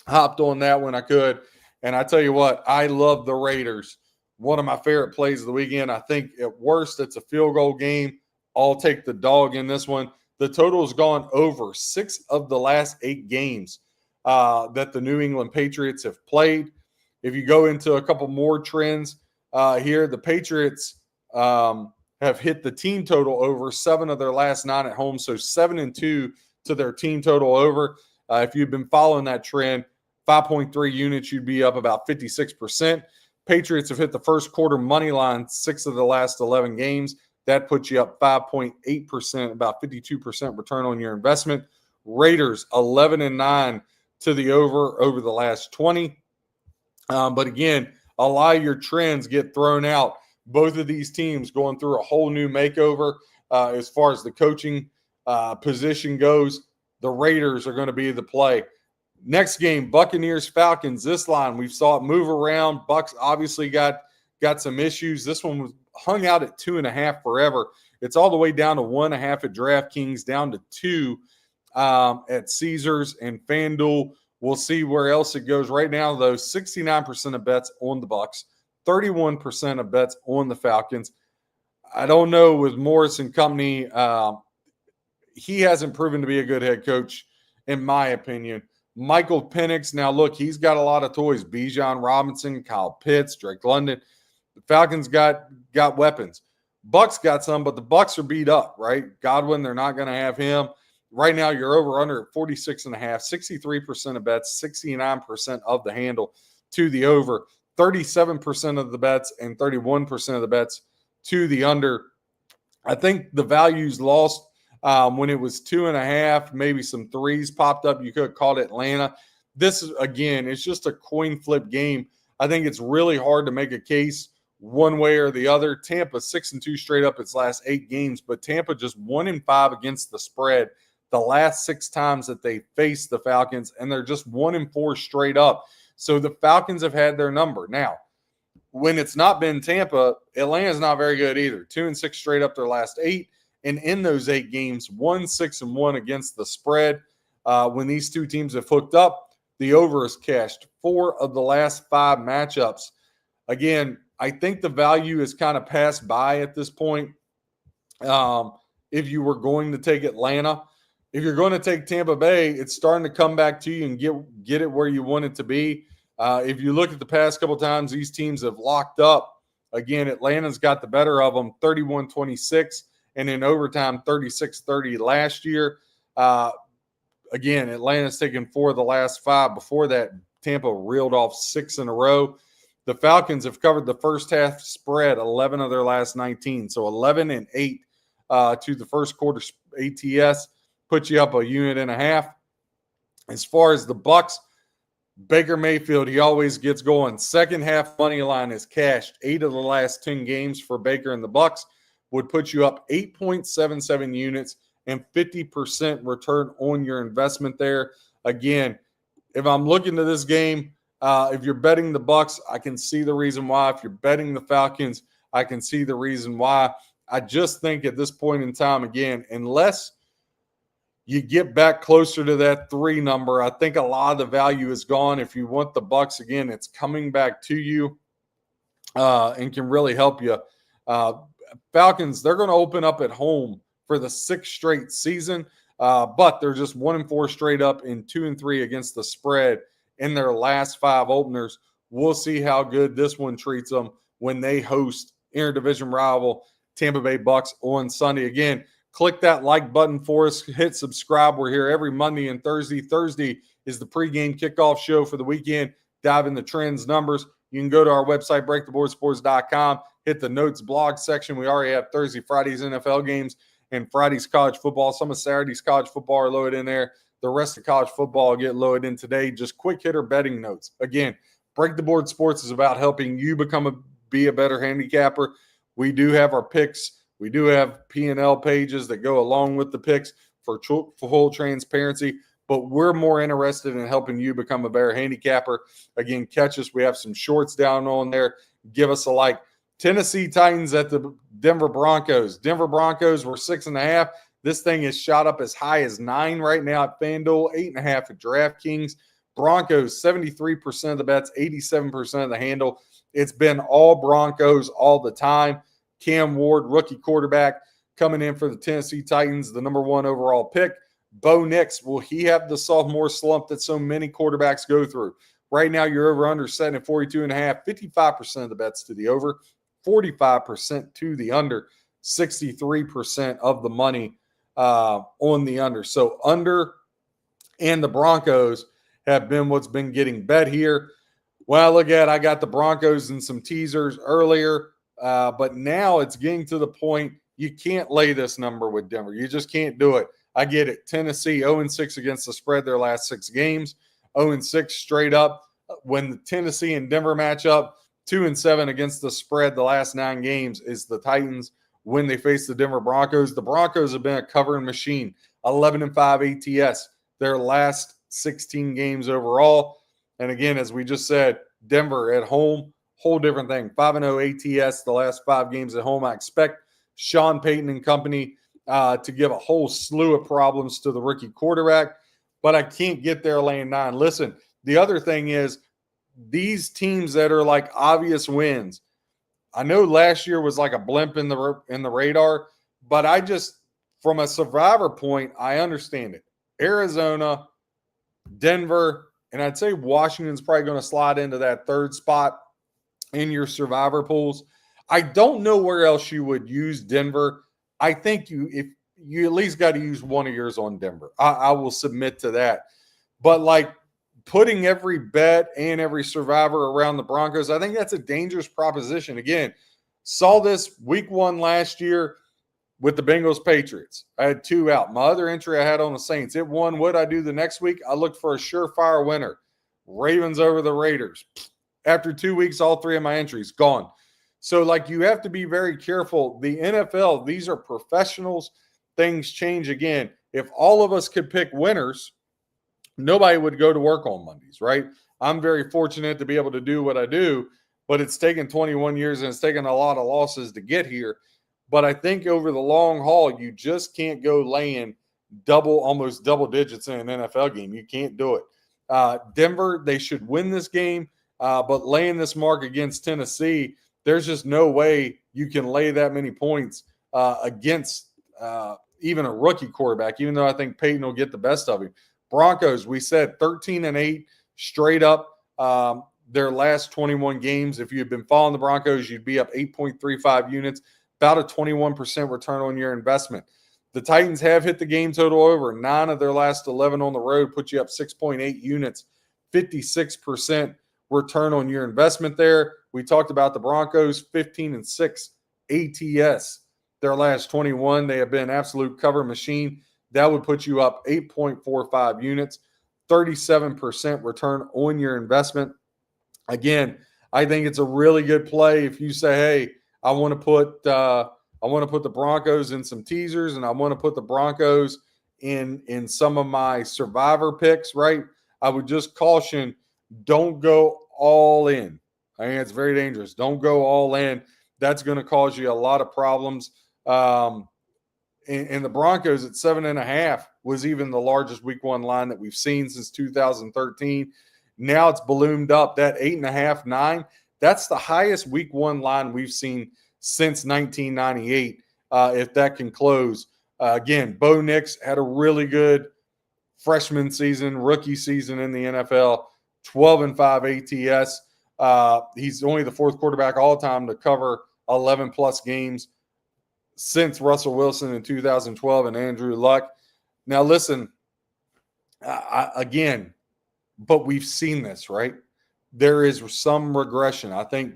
Hopped on that when I could. And I tell you what, I love the Raiders. One of my favorite plays of the weekend. I think at worst it's a field goal game. I'll take the dog in this one. The total has gone over 6 of the last 8 games that the New England Patriots have played. If you go into a couple more trends here, the Patriots have hit the team total over 7 of their last 9 at home, so 7-2 to their team total over. If you've been following that trend, 5.3 units, you'd be up about 56%. Patriots have hit the first quarter money line 6 of the last 11 games. That puts you up 5.8%, about 52% return on your investment. Raiders 11-9 to the over the last 20. But again, a lot of your trends get thrown out. Both of these teams going through a whole new makeover as far as the coaching position goes. The Raiders are going to be the play. Next game, Buccaneers-Falcons. This line, we saw it move around. Bucs obviously got some issues. This one was hung out at 2.5 forever. It's all the way down to 1.5 at DraftKings, down to 2 at Caesars and FanDuel. We'll see where else it goes. Right now, though, 69% of bets on the Bucs, 31% of bets on the Falcons. I don't know with Morris and company. He hasn't proven to be a good head coach, in my opinion. Michael Penix, now look, he's got a lot of toys. Bijan Robinson, Kyle Pitts, Drake London. The Falcons got weapons. Bucs got some, but the Bucs are beat up, right? Godwin, they're not going to have him. Right now, you're over under at 46.5, 63% of bets, 69% of the handle to the over, 37% of the bets, and 31% of the bets to the under. I think the value's lost when it was 2.5, maybe some 3s popped up. You could have called Atlanta. This is, again, it's just a coin flip game. I think it's really hard to make a case one way or the other. Tampa 6-2 straight up its last 8 games, but Tampa just 1-5 against the spread the last 6 times that they faced the Falcons, and they're just 1-4 straight up. So the Falcons have had their number. Now, when it's not been Tampa, Atlanta's not very good either. 2-6 straight up their last 8. And in those 8 games, 1-6-1 against the spread. When these two teams have hooked up, the over is cashed 4 of the last 5 matchups. Again, I think the value is kind of passed by at this point. If you were going to take Atlanta, if you're going to take Tampa Bay, it's starting to come back to you and get it where you want it to be. If you look at the past couple times, these teams have locked up. Again, Atlanta's got the better of them, 31-26. And in overtime, 36-30 last year. Again, Atlanta's taken 4 of the last 5. Before that, Tampa reeled off 6 in a row. The Falcons have covered the first half spread 11 of their last 19. So 11-8 to the first quarter ATS. Puts you up 1.5 units. As far as the Bucs, Baker Mayfield, he always gets going. Second half money line is cashed. 8 of the last 10 games for Baker and the Bucks would put you up 8.77 units and 50% return on your investment there. Again, if I'm looking to this game, if you're betting the Bucks, I can see the reason why. If you're betting the Falcons, I can see the reason why. I just think at this point in time, again, unless you get back closer to that 3 number, I think a lot of the value is gone. If you want the Bucks, again, it's coming back to you and can really help you. Falcons, they're going to open up at home for the 6th straight season, but they're just 1-4 straight up and 2-3 against the spread in their last 5 openers. We'll see how good this one treats them when they host interdivision rival Tampa Bay Bucks on Sunday. Again, click that like button for us. Hit subscribe. We're here every Monday and Thursday. Thursday is the pregame kickoff show for the weekend. Dive into trends, numbers. You can go to our website, breaktheboardsports.com. Hit the notes blog section. We already have Thursday, Friday's NFL games, and Friday's college football. Some of Saturday's college football are loaded in there. The rest of college football will get loaded in today. Just quick hitter betting notes. Again, Break the Board Sports is about helping you be a better handicapper. We do have our picks. We do have P&L pages that go along with the picks for full transparency, but we're more interested in helping you become a better handicapper. Again, catch us. We have some shorts down on there. Give us a like. Tennessee Titans at the Denver Broncos. Denver Broncos were 6.5. This thing is shot up as high as 9 right now at FanDuel, 8.5 at DraftKings. Broncos, 73% of the bets, 87% of the handle. It's been all Broncos all the time. Cam Ward, rookie quarterback, coming in for the Tennessee Titans, the number 1 overall pick. Bo Nix, will he have the sophomore slump that so many quarterbacks go through? Right now, your over-under set at 42.5, 55% of the bets to the over, 45% to the under, 63% of the money on the under. So under and the Broncos have been what's been getting bet here. Well, look at, I got the Broncos and some teasers earlier, but now it's getting to the point you can't lay this number with Denver. You just can't do it. I get it. Tennessee 0-6 against the spread their last 6 games, 0-6 straight up. When the Tennessee and Denver match up, 2-7 against the spread the last 9 games is the Titans when they face the Denver Broncos. The Broncos have been a covering machine, 11-5 ATS their last 16 games overall. And again, as we just said, Denver at home, whole different thing. 5-0 ATS the last 5 games at home. I expect Sean Payton and company to give a whole slew of problems to the rookie quarterback, but I can't get there laying 9. Listen, the other thing is these teams that are like obvious wins. I know last year was like a blimp in the radar, but I just, from a survivor point, I understand it. Arizona, Denver, and I'd say Washington's probably going to slide into that 3rd spot in your survivor pools. I don't know where else you would use Denver. I think if you at least got to use one of yours on Denver. I will submit to that. But like putting every bet and every survivor around the Broncos, I think that's a dangerous proposition. Again, saw this week 1 last year with the Bengals Patriots. I had 2 out. My other entry I had on the Saints. It won. What I do the next week? I looked for a surefire winner. Ravens over the Raiders. After 2 weeks, all 3 of my entries gone. So, like, you have to be very careful. The NFL, these are professionals. Things change again. If all of us could pick winners, nobody would go to work on Mondays, right? I'm very fortunate to be able to do what I do, but it's taken 21 years and it's taken a lot of losses to get here. But I think over the long haul, you just can't go laying almost double digits in an NFL game. You can't do it. Denver, they should win this game, but laying this mark against Tennessee, there's just no way you can lay that many points against even a rookie quarterback, even though I think Peyton will get the best of him. Broncos, we said 13-8 straight up their last 21 games. If you had been following the Broncos, you'd be up 8.35 units, about a 21% return on your investment. The Titans have hit the game total over. 9 of their last 11 on the road put you up 6.8 units, 56% return on your investment there. We talked about the Broncos, 15-6 ATS their last 21. They have been an absolute cover machine. That would put you up 8.45 units, 37% return on your investment. Again, I think it's a really good play if you say, hey, I want to put the Broncos in some teasers, and I want to put the Broncos in some of my survivor picks, right? I would just caution, don't go all in. I think it's very dangerous. Don't go all in. That's going to cause you a lot of problems. And the Broncos at 7.5 was even the largest week one line that we've seen since 2013. Now it's ballooned up. That 8.5, 9, that's the highest week one line we've seen since 1998, if that can close. Again, Bo Nix had a really good freshman season, rookie season in the NFL, 12-5 ATS. He's only the fourth quarterback all time to cover 11-plus games since Russell Wilson in 2012 and Andrew Luck. Now, listen, again, but we've seen this, right? There is some regression. I think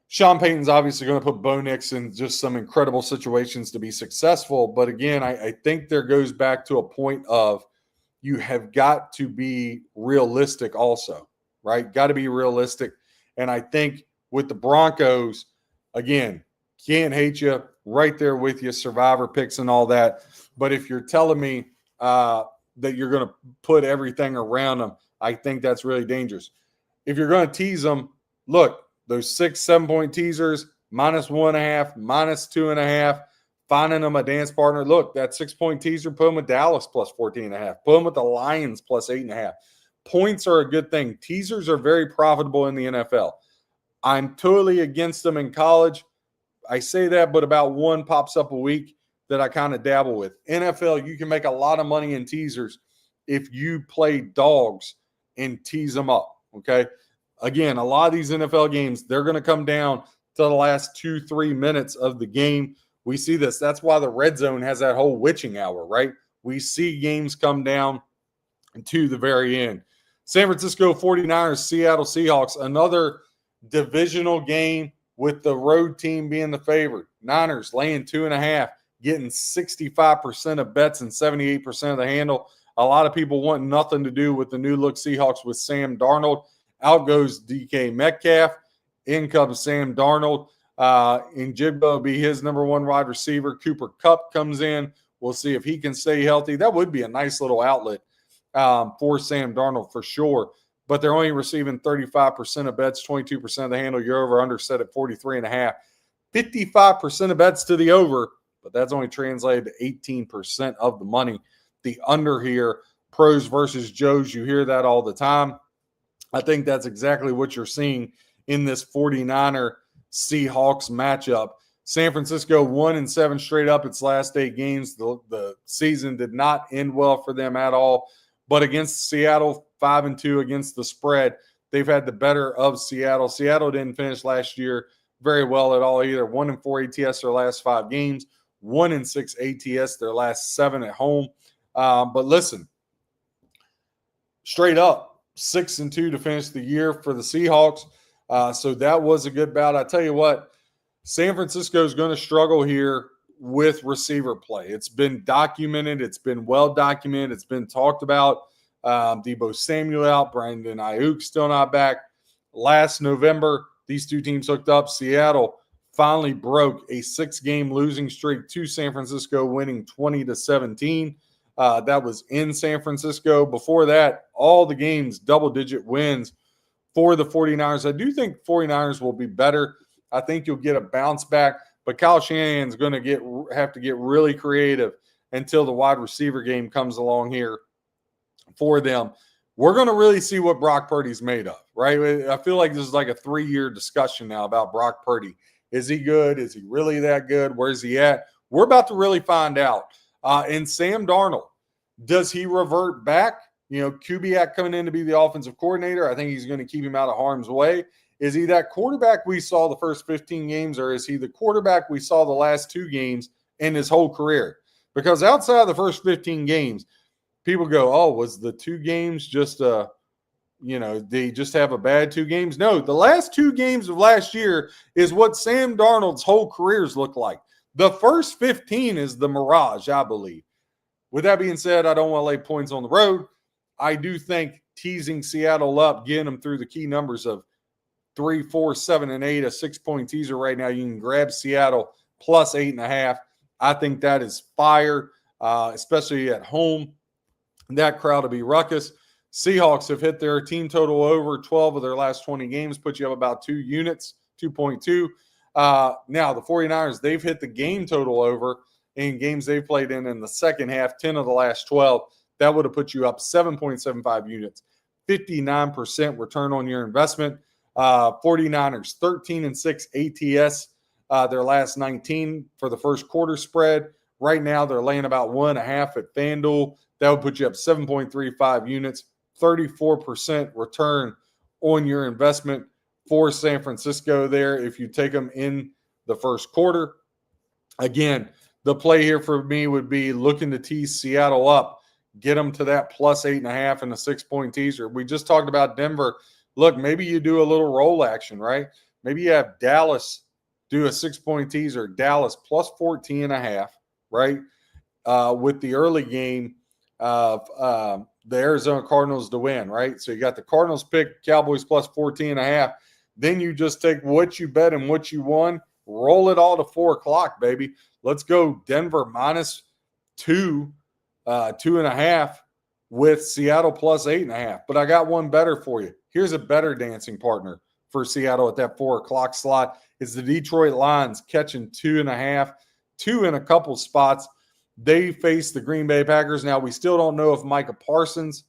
Sean Payton's obviously going to put Bo Nix in just some incredible situations to be successful. But again, I think there goes back to a point of you have got to be realistic also, right? Got to be realistic. And I think with the Broncos, again, can't hate you, right there with you, survivor picks and all that. But if you're telling me that you're going to put everything around them, I think that's really dangerous. If you're going to tease them, look, those 6-7 point teasers, -1.5, -2.5, finding them a dance partner. Look, that 6 point teaser, put them with Dallas plus 14.5. Put them with the Lions plus 8.5. Points are a good thing. Teasers are very profitable in the NFL. I'm totally against them in college. I say that, but about one pops up a week that I kind of dabble with. NFL, you can make a lot of money in teasers if you play dogs and tease them up, okay? Again, a lot of these NFL games, they're going to come down to the last 2-3 minutes of the game. We see this. That's why the red zone has that whole witching hour, right? We see games come down to the very end. San Francisco 49ers, Seattle Seahawks, another divisional game with the road team being the favorite. Niners laying 2.5, getting 65% of bets and 78% of the handle. A lot of people want nothing to do with the new look Seahawks with Sam Darnold. Out goes DK Metcalf. In comes Sam Darnold. Njigba will be his number one wide receiver. Cooper Kupp comes in. We'll see if he can stay healthy. That would be a nice little outlet for Sam Darnold for sure. But they're only receiving 35% of bets, 22% of the handle. Your over-under set at 43.5. 55% of bets to the over, but that's only translated to 18% of the money. The under here, pros versus Joes, you hear that all the time. I think that's exactly what you're seeing in this 49er Seahawks matchup. San Francisco 1-7 straight up its last 8 games. The season did not end well for them at all. But against Seattle, 5-2 against the spread. They've had the better of Seattle. Seattle didn't finish last year very well at all either. 1-4 ATS their last 5 games. 1-6 ATS their last 7 at home. But listen, straight up, 6-2 to finish the year for the Seahawks. So that was a good bout. I tell you what, San Francisco is going to struggle here with receiver play. It's been documented. It's been well documented. It's been talked about. Deebo Samuel out. Brandon Ayuk still not back. Last November, these two teams hooked up. Seattle finally broke a 6-game losing streak to San Francisco, winning 20-17. That was in San Francisco. Before that, all the games, double-digit wins for the 49ers. I do think 49ers will be better. I think you'll get a bounce back, but Kyle Shanahan's going to have to get really creative until the wide receiver game comes along here for them. We're going to really see what Brock Purdy's made of, right? I feel like this is like a 3-year discussion now about Brock Purdy. Is he good? Is he really that good? Where's he at? We're about to really find out. And Sam Darnold, does he revert back? You know, Kubiak coming in to be the offensive coordinator. I think he's going to keep him out of harm's way. Is he that quarterback we saw the first 15 games, or is he the quarterback we saw the last 2 games in his whole career? Because outside of the first 15 games, people go, oh, was the 2 games just they just have a bad 2 games? No, the last 2 games of last year is what Sam Darnold's whole careers look like. The first 15 is the mirage, I believe. With that being said, I don't want to lay points on the road. I do think teasing Seattle up, getting them through the key numbers of 3, 4, 7, and 8, a 6-point teaser right now. You can grab Seattle plus 8.5. I think that is fire, especially at home. That crowd will be ruckus. Seahawks have hit their team total over 12 of their last 20 games, put you up about 2 units, 2.2. Now, the 49ers, they've hit the game total over in games they've played in the second half, 10 of the last 12. That would have put you up 7.75 units, 59% return on your investment. 49ers, 13-6 ATS, their last 19 for the first quarter spread. Right now, they're laying about 1.5 at FanDuel. That would put you up 7.35 units, 34% return on your investment for San Francisco there if you take them in the first quarter. Again, the play here for me would be looking to tease Seattle up, get them to that plus 8.5 and a 6-point teaser. We just talked about Denver. Look, maybe you do a little roll action, right? Maybe you have Dallas do a 6-point teaser, Dallas plus 14.5, right? With the early game of the Arizona Cardinals to win, right? So you got the Cardinals pick, Cowboys plus 14.5. Then you just take what you bet and what you won, roll it all to 4 o'clock, baby. Let's go Denver minus 2, 2.5 with Seattle plus 8.5. But I got one better for you. Here's a better dancing partner for Seattle at that 4 o'clock slot. Is the Detroit Lions catching 2.5, 2 in a couple spots. They face the Green Bay Packers. Now, we still don't know if Micah Parsons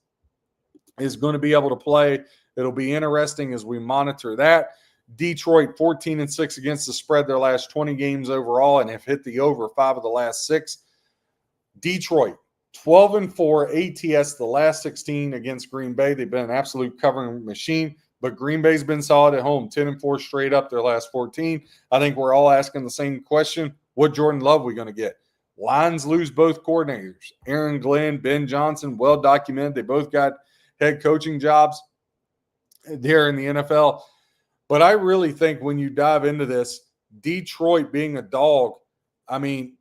is going to be able to play. It'll be interesting as we monitor that. Detroit, 14-6 against the spread their last 20 games overall and have hit the over 5 of the last 6. Detroit, 12-4 ATS the last 16 against Green Bay. They've been an absolute covering machine, but Green Bay's been solid at home, 10-4 straight up their last 14. I think we're all asking the same question. What Jordan Love are we going to get? Lions lose both coordinators. Aaron Glenn, Ben Johnson, well documented. They both got head coaching jobs there in the NFL. But I really think when you dive into this, Detroit being a dog, I mean,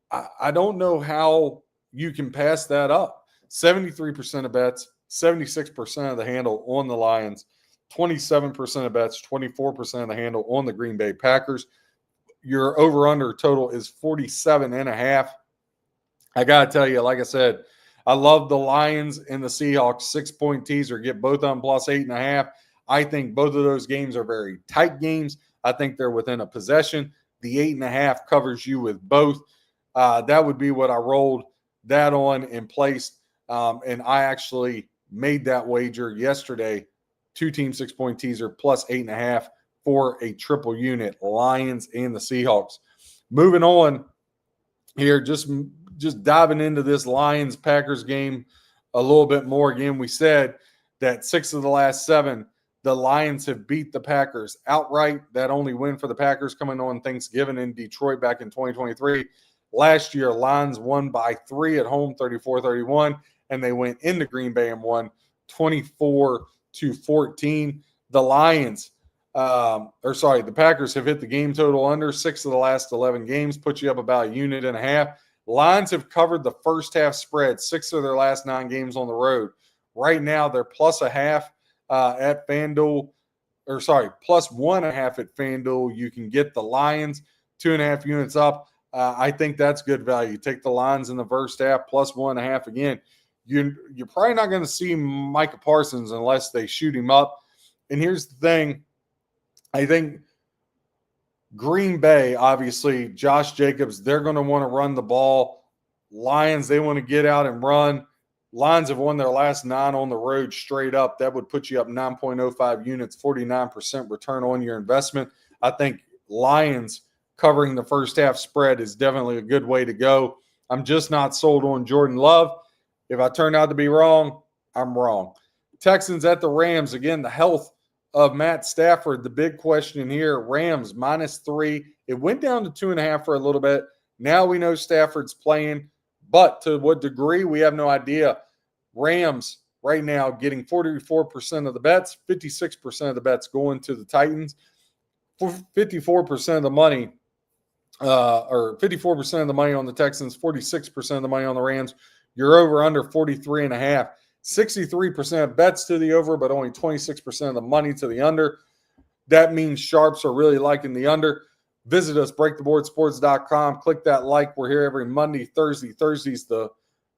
I don't know how you can pass that up. 73% of bets, 76% of the handle on the Lions, 27% of bets, 24% of the handle on the Green Bay Packers. Your over-under total is 47.5. I got to tell you, like I said, I love the Lions and the Seahawks 6-point teaser. Get both of them plus 8.5. I think both of those games are very tight games. I think they're within a possession. The 8.5 covers you with both. That would be what I rolled that on and placed. And I actually made that wager yesterday. 2-team 6-point teaser plus 8.5 for a triple unit, Lions and the Seahawks. Moving on here, just diving into this Lions-Packers game a little bit more. Again, we said that 6 of the last 7, the Lions have beat the Packers outright. That only win for the Packers coming on Thanksgiving in Detroit back in 2023. Last year, Lions won by 3 at home, 34-31, and they went into Green Bay and won 24-14. The Packers have hit the game total under 6 of the last 11 games, put you up about 1.5 units. Lions have covered the first half spread, 6 of their last 9 games on the road. Right now, they're plus 0.5 at FanDuel, plus 1.5 at FanDuel. You can get the Lions 2.5 units up. I think that's good value. Take the Lions in the first half, plus 1.5 again. You're probably not going to see Micah Parsons unless they shoot him up. And here's the thing. I think Green Bay, obviously, Josh Jacobs, they're going to want to run the ball. Lions, they want to get out and run. Lions have won their last 9 on the road straight up. That would put you up 9.05 units, 49% return on your investment. I think Lions covering the first half spread is definitely a good way to go. I'm just not sold on Jordan Love. If I turn out to be wrong, I'm wrong. Texans at the Rams. Again, the health of Matt Stafford, the big question here. Rams minus 3. It went down to 2.5 for a little bit. Now we know Stafford's playing, but to what degree, we have no idea. Rams right now getting 44% of the bets, 56% of the bets going to the Titans, 54% of the money, or 54% of the money on the Texans, 46% of the money on the Rams. You're over under 43.5. 63% of bets to the over, but only 26% of the money to the under. That means sharps are really liking the under. Visit us, breaktheboardsports.com. Click that like. We're here every Monday, Thursday. Thursday's the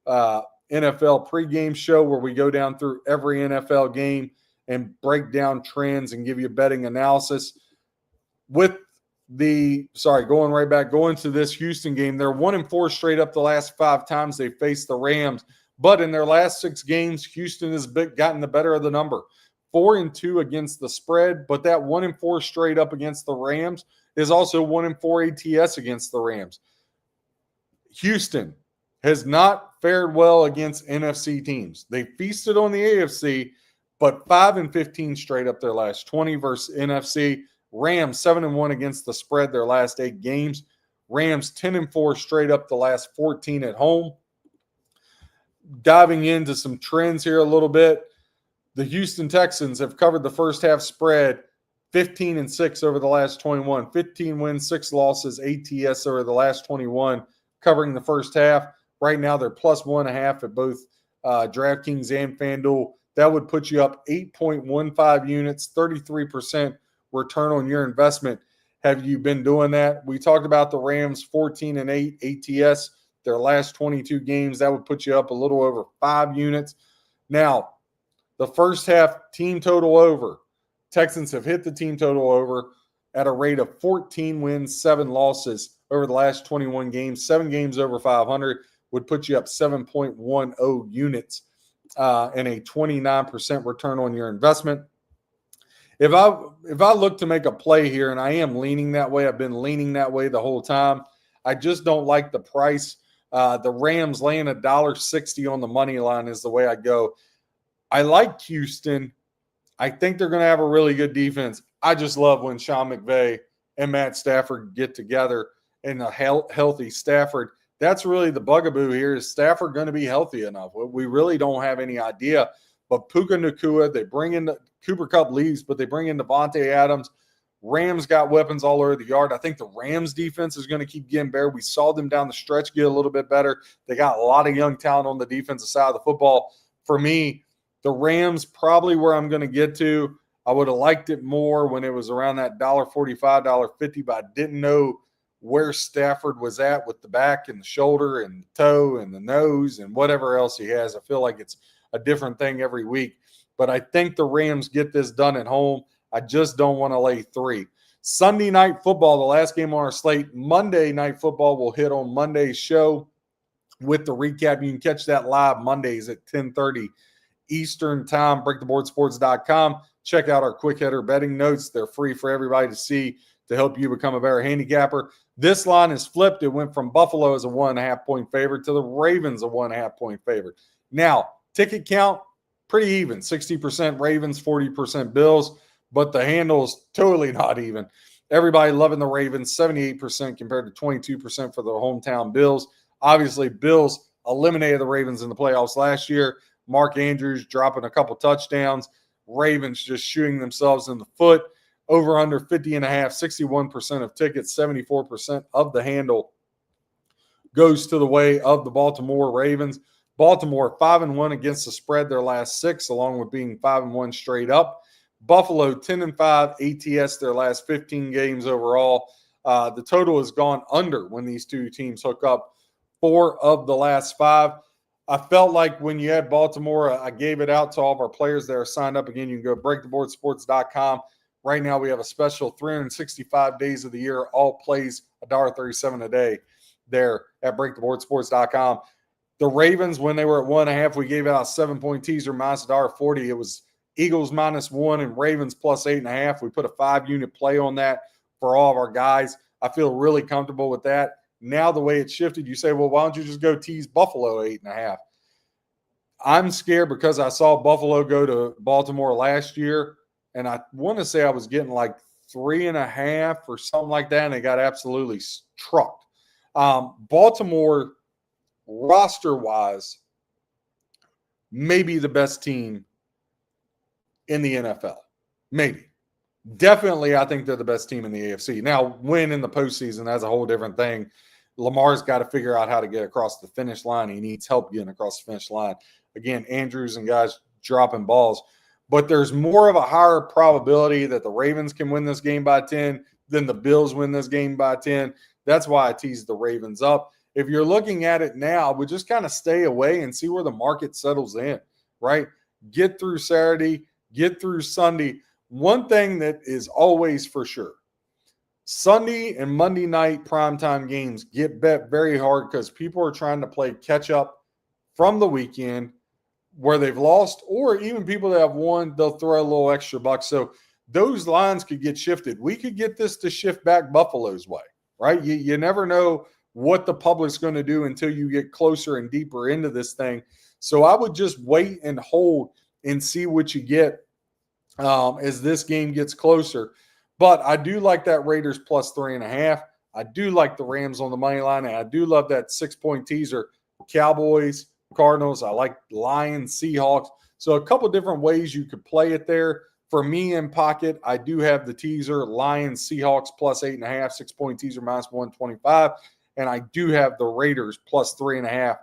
NFL pregame show where we go down through every NFL game and break down trends and give you betting analysis. Going to this Houston game, they're 1-4 straight up the last 5 times they faced the Rams. But in their last 6 games, Houston has gotten the better of the number. 4-2 against the spread, but that 1-4 straight up against the Rams is also 1-4 ATS against the Rams. Houston has not fared well against NFC teams. They feasted on the AFC, but 5-15 straight up their last 20 versus NFC. Rams 7-1 against the spread their last 8 games. Rams 10-4 straight up the last 14 at home. Diving into some trends here a little bit, the Houston Texans have covered the first half spread 15-6 over the last 21. 15 wins, 6 losses, ATS over the last 21, covering the first half. Right now, they're plus 1.5 at both DraftKings and FanDuel. That would put you up 8.15 units, 33% return on your investment. Have you been doing that? We talked about the Rams 14-8 ATS, their last 22 games. That would put you up a little over 5 units. Now, the first half team total over. Texans have hit the team total over at a rate of 14 wins, 7 losses over the last 21 games. 7 games over 500 would put you up 7.10 units and a 29% return on your investment. If I look to make a play here, and I am leaning that way, I've been leaning that way the whole time. I just don't like the price. The Rams laying $1.60 on the money line is the way I go. I like Houston. I think they're going to have a really good defense. I just love when Sean McVay and Matt Stafford get together and a healthy Stafford. That's really the bugaboo here. Is Stafford going to be healthy enough? We really don't have any idea. But Puka Nacua, they bring in Cooper Kupp leaves, but they bring in Devontae Adams. Rams got weapons all over the yard. I think the Rams defense is going to keep getting better. We saw them down the stretch get a little bit better. They got a lot of young talent on the defensive side of the football. For me, the Rams probably where I'm going to get to. I would have liked it more when it was around that $1.45, $1.50, but I didn't know where Stafford was at with the back and the shoulder and the toe and the nose and whatever else he has. I feel like it's a different thing every week. But I think the Rams get this done at home. I just don't want to lay 3. Sunday night football, the last game on our slate. Monday night football will hit on Monday's show with the recap. You can catch that live Mondays at 10:30 Eastern time, breaktheboardsports.com. Check out our quick hitter betting notes. They're free for everybody to see to help you become a better handicapper. This line is flipped. It went from Buffalo as a 1.5 point favorite to the Ravens a 1.5 point favorite. Now, ticket count, pretty even. 60% Ravens, 40% Bills, but the handle is totally not even. Everybody loving the Ravens, 78% compared to 22% for the hometown Bills. Obviously, Bills eliminated the Ravens in the playoffs last year. Mark Andrews dropping a couple touchdowns. Ravens just shooting themselves in the foot. Over under 50.5, 61% of tickets, 74% of the handle goes to the way of the Baltimore Ravens. Baltimore 5-1 against the spread their last 6, along with being 5-1 straight up. Buffalo 10-5 ATS their last 15 games overall. The total has gone under when these two teams hook up 4 of the last 5. I felt like when you had Baltimore, I gave it out to all of our players that are signed up. Again, you can go to breaktheboardsports.com. Right now, we have a special 365 days of the year, all plays $1.37 a day there at breaktheboardsports.com. The Ravens, when they were at 1.5, we gave out a 7-point teaser minus $1.40. It was Eagles -1 and Ravens plus 8.5. We put a 5-unit play on that for all of our guys. I feel really comfortable with that. Now the way it's shifted, you say, well, why don't you just go tease Buffalo 8.5? I'm scared because I saw Buffalo go to Baltimore last year, and I want to say I was getting like 3.5 or something like that, and they got absolutely trucked. Baltimore, roster-wise, maybe the best team in the NFL. Maybe. Definitely, I think they're the best team in the AFC. Now, win in the postseason, that's a whole different thing. Lamar's got to figure out how to get across the finish line. He needs help getting across the finish line. Again, Andrews and guys dropping balls. But there's more of a higher probability that the Ravens can win this game by 10 than the Bills win this game by 10. That's why I teased the Ravens up. If you're looking at it now, we just kind of stay away and see where the market settles in, right? Get through Saturday, get through Sunday. One thing that is always for sure, Sunday and Monday night primetime games get bet very hard because people are trying to play catch up from the weekend where they've lost, or even people that have won, they'll throw a little extra buck. So those lines could get shifted. We could get this to shift back Buffalo's way, right? You never know what the public's going to do until you get closer and deeper into this thing. So I would just wait and hold and see what you get as this game gets closer. But I do like that Raiders plus 3.5. I do like the Rams on the money line, and I do love that 6-point teaser. Cowboys, Cardinals. I like Lions, Seahawks. So a couple different ways you could play it there. For me in pocket, I do have the teaser Lions, Seahawks plus 8.5, 6-point teaser minus 125. And I do have the Raiders plus 3.5.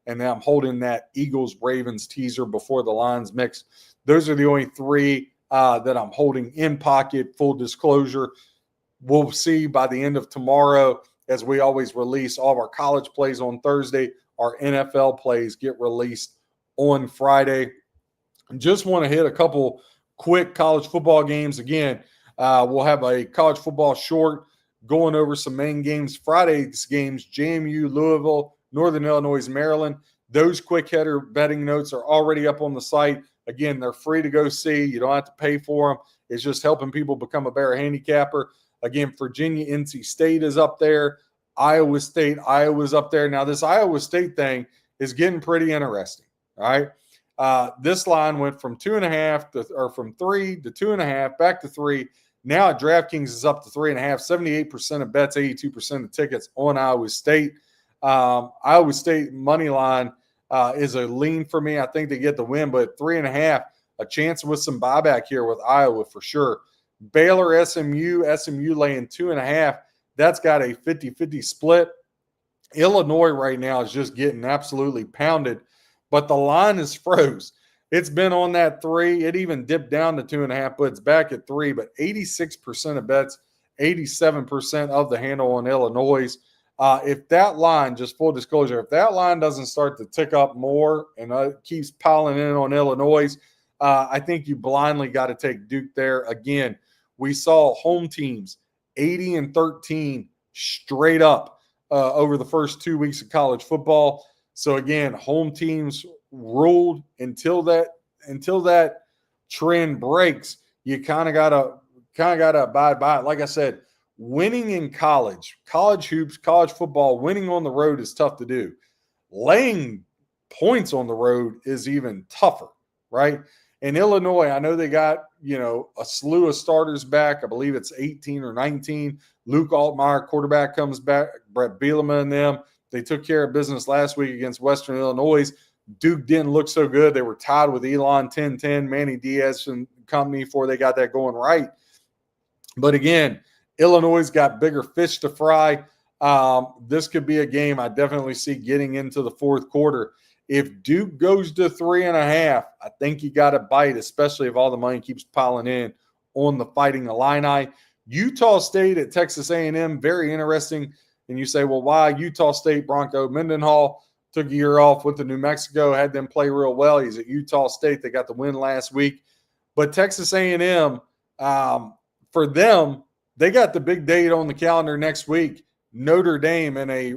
And then I'm holding that Eagles, Ravens teaser before the lines mix. Those are the only three that I'm holding in pocket. Full disclosure, we'll see by the end of tomorrow, as we always release all of our college plays on Thursday. Our NFL plays get released on Friday. Just want to hit a couple quick college football games. Again, we'll have a college football short going over some main games. Friday's games, JMU, Louisville, Northern Illinois, Maryland. Those quick header betting notes are already up on the site. Again, they're free to go see. You don't have to pay for them. It's just helping people become a better handicapper. Again, Virginia, NC State is up there. Iowa State, Iowa's up there. Now, this Iowa State thing is getting pretty interesting, all right? This line went from 2.5 or from 3 to 2.5, back to 3. Now DraftKings is up to 3.5, 78% of bets, 82% of tickets on Iowa State. Iowa State money line is a lean for me. I think they get the win, but 3.5, a chance with some buyback here with Iowa for sure. Baylor, SMU laying 2.5. That's got a 50-50 split. Illinois right now is just getting absolutely pounded, but the line is froze. It's been on that 3. It even dipped down to 2.5, but it's back at 3. But 86% of bets, 87% of the handle on Illinois. If that line, just full disclosure, if that line doesn't start to tick up more and keeps piling in on Illinois, I think you blindly got to take Duke there. Again, we saw home teams 80-13 straight up over the first 2 weeks of college football. So again, home teams ruled until that trend breaks. You kind of gotta abide by it. Like I said, winning in college hoops, college football, winning on the road is tough to do. Laying points on the road is even tougher, right? In Illinois, I know they got, a slew of starters back. I believe it's 18 or 19. Luke Altmaier, quarterback, comes back. Brett Bielema and them. They took care of business last week against Western Illinois. Duke didn't look so good. They were tied with Elon 10-10, Manny Diaz and company before they got that going right. But again, Illinois got bigger fish to fry. This could be a game I definitely see getting into the fourth quarter. If Duke goes to 3.5, I think you got to bite, especially if all the money keeps piling in on the Fighting Illini. Utah State at Texas A&M, very interesting. And you say, well, why? Utah State, Bronco Mendenhall took a year off, went to New Mexico, had them play real well. He's at Utah State. They got the win last week. But Texas A&M, for them, they got the big date on the calendar next week. Notre Dame in a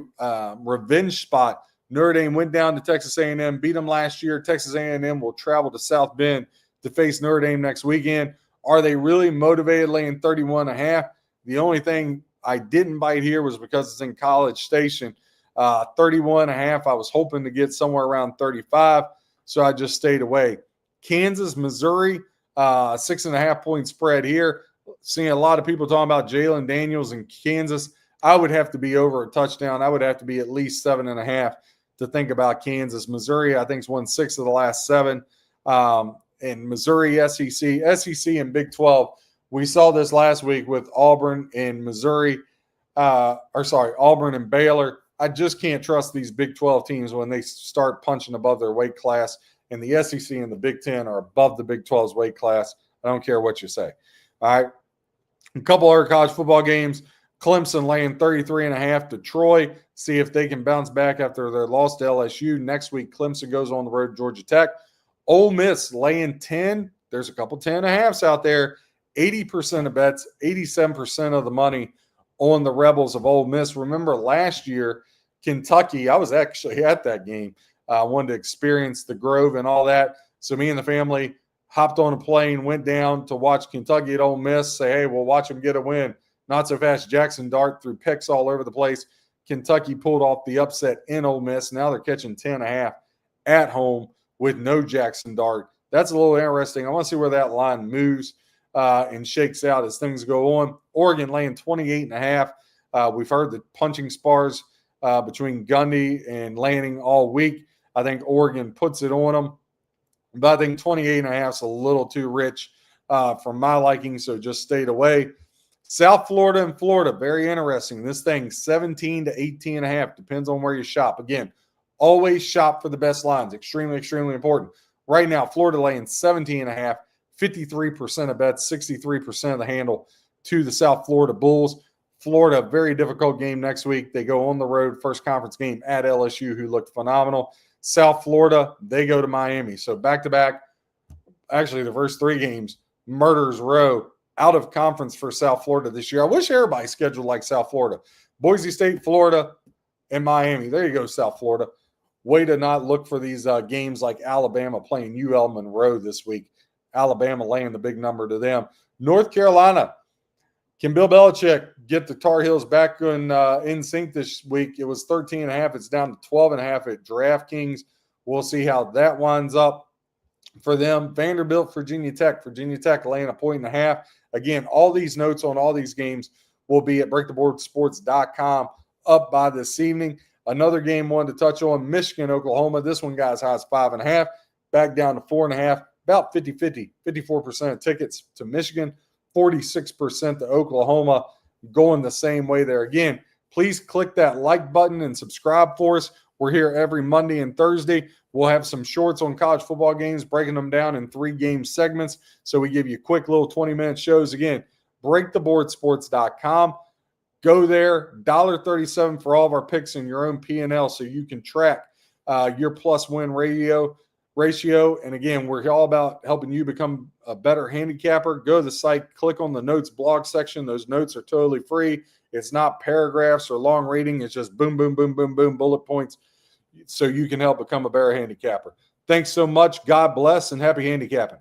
revenge spot. Notre Dame went down to Texas A&M, beat them last year. Texas A&M will travel to South Bend to face Notre Dame next weekend. Are they really motivated laying 31.5? The only thing I didn't bite here was because it's in College Station. 31.5, I was hoping to get somewhere around 35, so I just stayed away. Kansas, Missouri, 6.5-point spread here. Seeing a lot of people talking about Jalen Daniels in Kansas. I would have to be over a touchdown. I would have to be at least 7.5 to think about Kansas. Missouri, I think, has won 6 of the last 7. And Missouri, SEC and Big 12. We saw this last week with Auburn and Missouri. Auburn and Baylor. I just can't trust these Big 12 teams when they start punching above their weight class. and the SEC and the Big Ten are above the Big 12's weight class. I don't care what you say. All right. A couple other college football games. Clemson laying 33.5 to Troy. See if they can bounce back after their loss to LSU. Next week, Clemson goes on the road to Georgia Tech. Ole Miss laying 10. There's a couple 10.5s out there. 80% of bets, 87% of the money on the Rebels of Ole Miss. Remember last year, Kentucky, I was actually at that game. I wanted to experience the Grove and all that. So me and the family hopped on a plane, went down to watch Kentucky at Ole Miss, say, hey, we'll watch them get a win. Not so fast. Jackson Dart threw picks all over the place. Kentucky pulled off the upset in Ole Miss. Now they're catching 10.5 at home with no Jackson Dart. That's a little interesting. I want to see where that line moves and shakes out as things go on. Oregon laying 28.5. We've heard the punching spars between Gundy and Lanning all week. I think Oregon puts it on them. But I think 28.5 is a little too rich for my liking, so just stayed away. South Florida and Florida, very interesting. This thing, 17 to 18.5, depends on where you shop. Again, always shop for the best lines. Extremely, extremely important. Right now, Florida laying 17.5, 53% of bets, 63% of the handle to the South Florida Bulls. Florida, very difficult game next week. They go on the road, first conference game at LSU, who looked phenomenal. South Florida, they go to Miami. So back-to-back, actually the first three games, murders row out of conference for South Florida this year. I wish everybody scheduled like South Florida. Boise State, Florida, and Miami. There you go, South Florida. Way to not look for these games like Alabama playing UL Monroe this week. Alabama laying the big number to them. North Carolina. Can Bill Belichick get the Tar Heels back in sync this week? It was 13.5. It's down to 12.5 at DraftKings. We'll see how that winds up for them. Vanderbilt, Virginia Tech. Virginia Tech laying 1.5. Again, all these notes on all these games will be at breaktheboardsports.com up by this evening. Another game wanted to touch on, Michigan, Oklahoma. This one got as high as 5.5, back down to 4.5, about 50-50, 54% of tickets to Michigan, 46% to Oklahoma, going the same way there. Again, please click that like button and subscribe for us. We're here every Monday and Thursday. We'll have some shorts on college football games, breaking them down in 3-game segments. So we give you quick little 20-minute shows. Again, breaktheboardsports.com. Go there, $1.37 for all of our picks in your own P&L so you can track your plus-win ratio. And again, we're all about helping you become a better handicapper. Go to the site, click on the notes blog section. Those notes are totally free. It's not paragraphs or long reading. It's just boom, boom, boom, boom, boom, bullet points so you can help become a better handicapper. Thanks so much. God bless and happy handicapping.